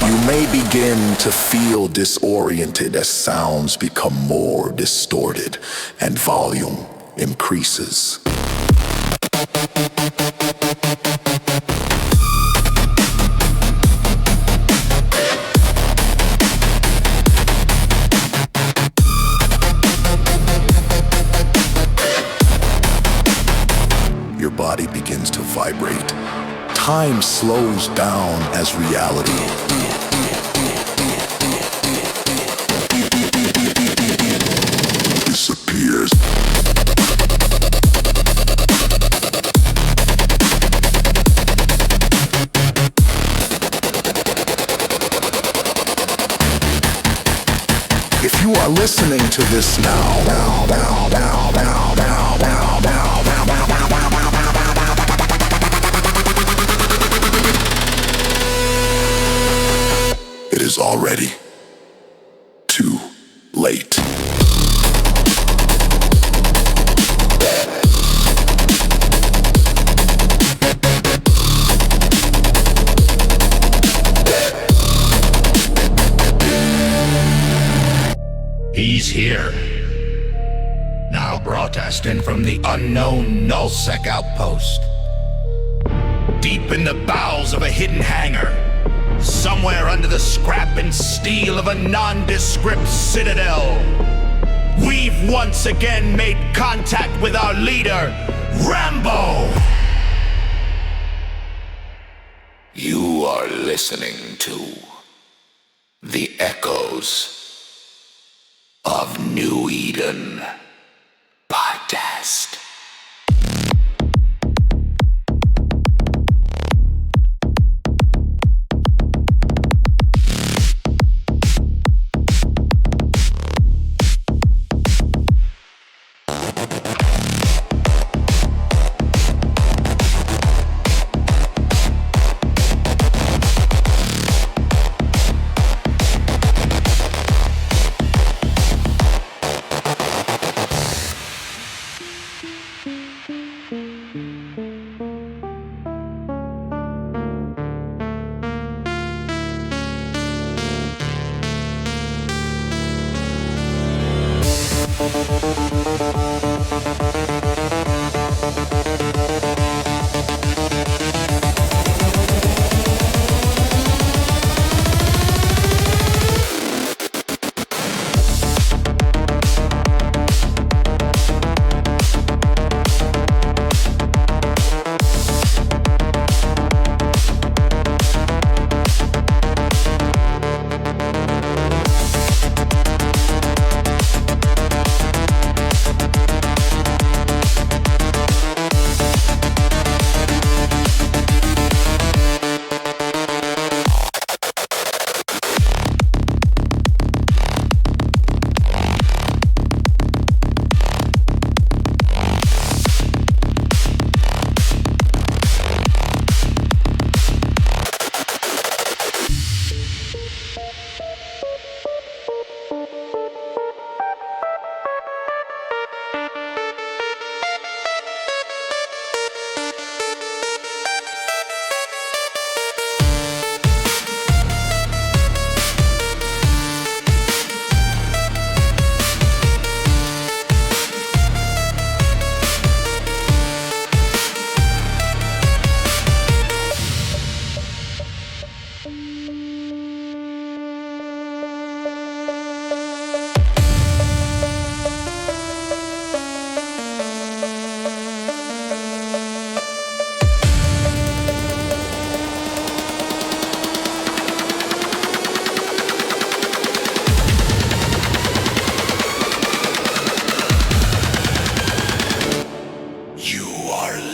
You may begin to feel disoriented as sounds become more distorted and volume increases. Your body begins to vibrate. Time slows down as reality disappears. If you are listening to this it is already too late. He's here. Now broadcasting from the unknown Nullsec outpost. Deep in the bowels of a hidden hangar. Somewhere under the scrap and steel of a nondescript citadel. We've once again made contact with our leader, Rambo! You are listening to the Echoes of New Eden podcast.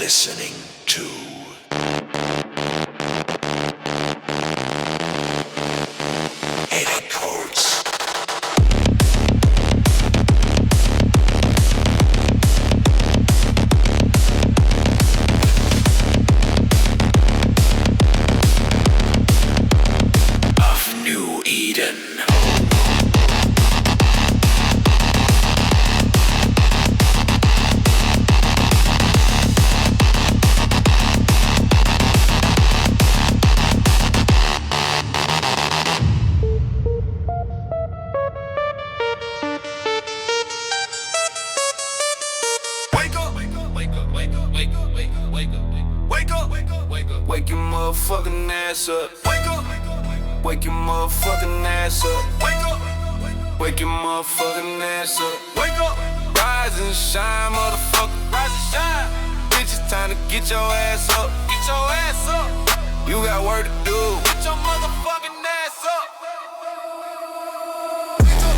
listening to Edit Codes. Of New Eden. Wake your motherfucking ass up. Wake up. Wake your motherfucking ass up. Wake up. Wake your motherfucking ass up. Wake up. Rise and shine, motherfucker. Rise and shine. Bitch, it's time to get your ass up. Get your ass up. You got work to do. Get your motherfucking ass up.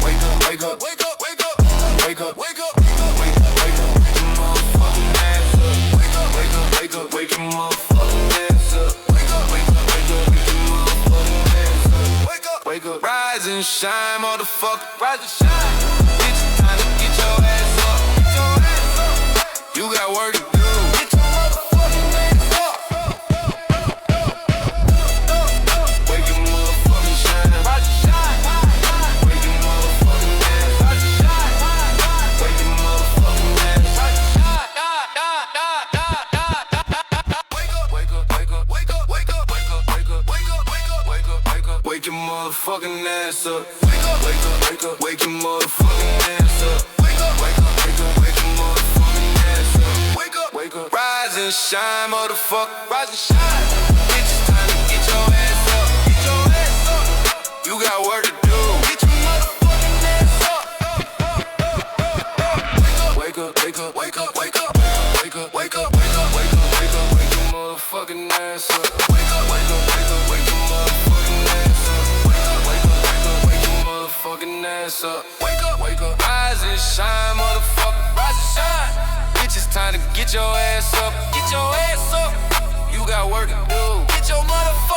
Wake up. Wake up. Wake up. Wake up. Wake up. Wake up. Wake up. Wake up. Wake your motherfucking ass up. Wake up. Wake up. Wake up. Wake your motherfucking ass up. Wake up. Wake up. Wake up. Wake your motherfucking ass up. Wake up. Wake up. Rise and shine, motherfucker. Rise and shine. Bitch, it's time to get your ass up. Get your ass up. You got work to do. Get your motherfucking ass up. Wake your motherfucking shine. Rise and shine. Wake your motherfucking ass. Rise and shine. Wake your motherfucking ass. Rise and shine. Wake up. Wake up. Wake up. Wake up. Wake up. Wake up. Wake up. Wake up. Wake up. Wake up. Wake up. Wake your motherfucking ass up. Wake up. Wake up. Wake up. Wake your motherfucking ass up. Wake up. Wake up. Wake up. Wake your motherfucking ass up. Wake up. Wake up. Rise and shine, motherfucker. Rise and shine. Bitch, it's time to get your ass up. Get your ass up. You got work to do. Get your motherfucking ass up. Wake up. Wake up. Wake up. Wake up. Wake up. Wake up. Wake up. Wake up. Wake up. Wake up. Wake your motherfucking ass up. Wake up. Wake up. Wake up. Wake your motherfucking ass up. Wake up. Wake up. Wake up. Wake your motherfucking ass up. Wake up. Wake up. Rise and shine, motherfucker. Rise and shine. Bitch, it's time to get your ass up. Get your ass up. You got work to do. Get your motherfucking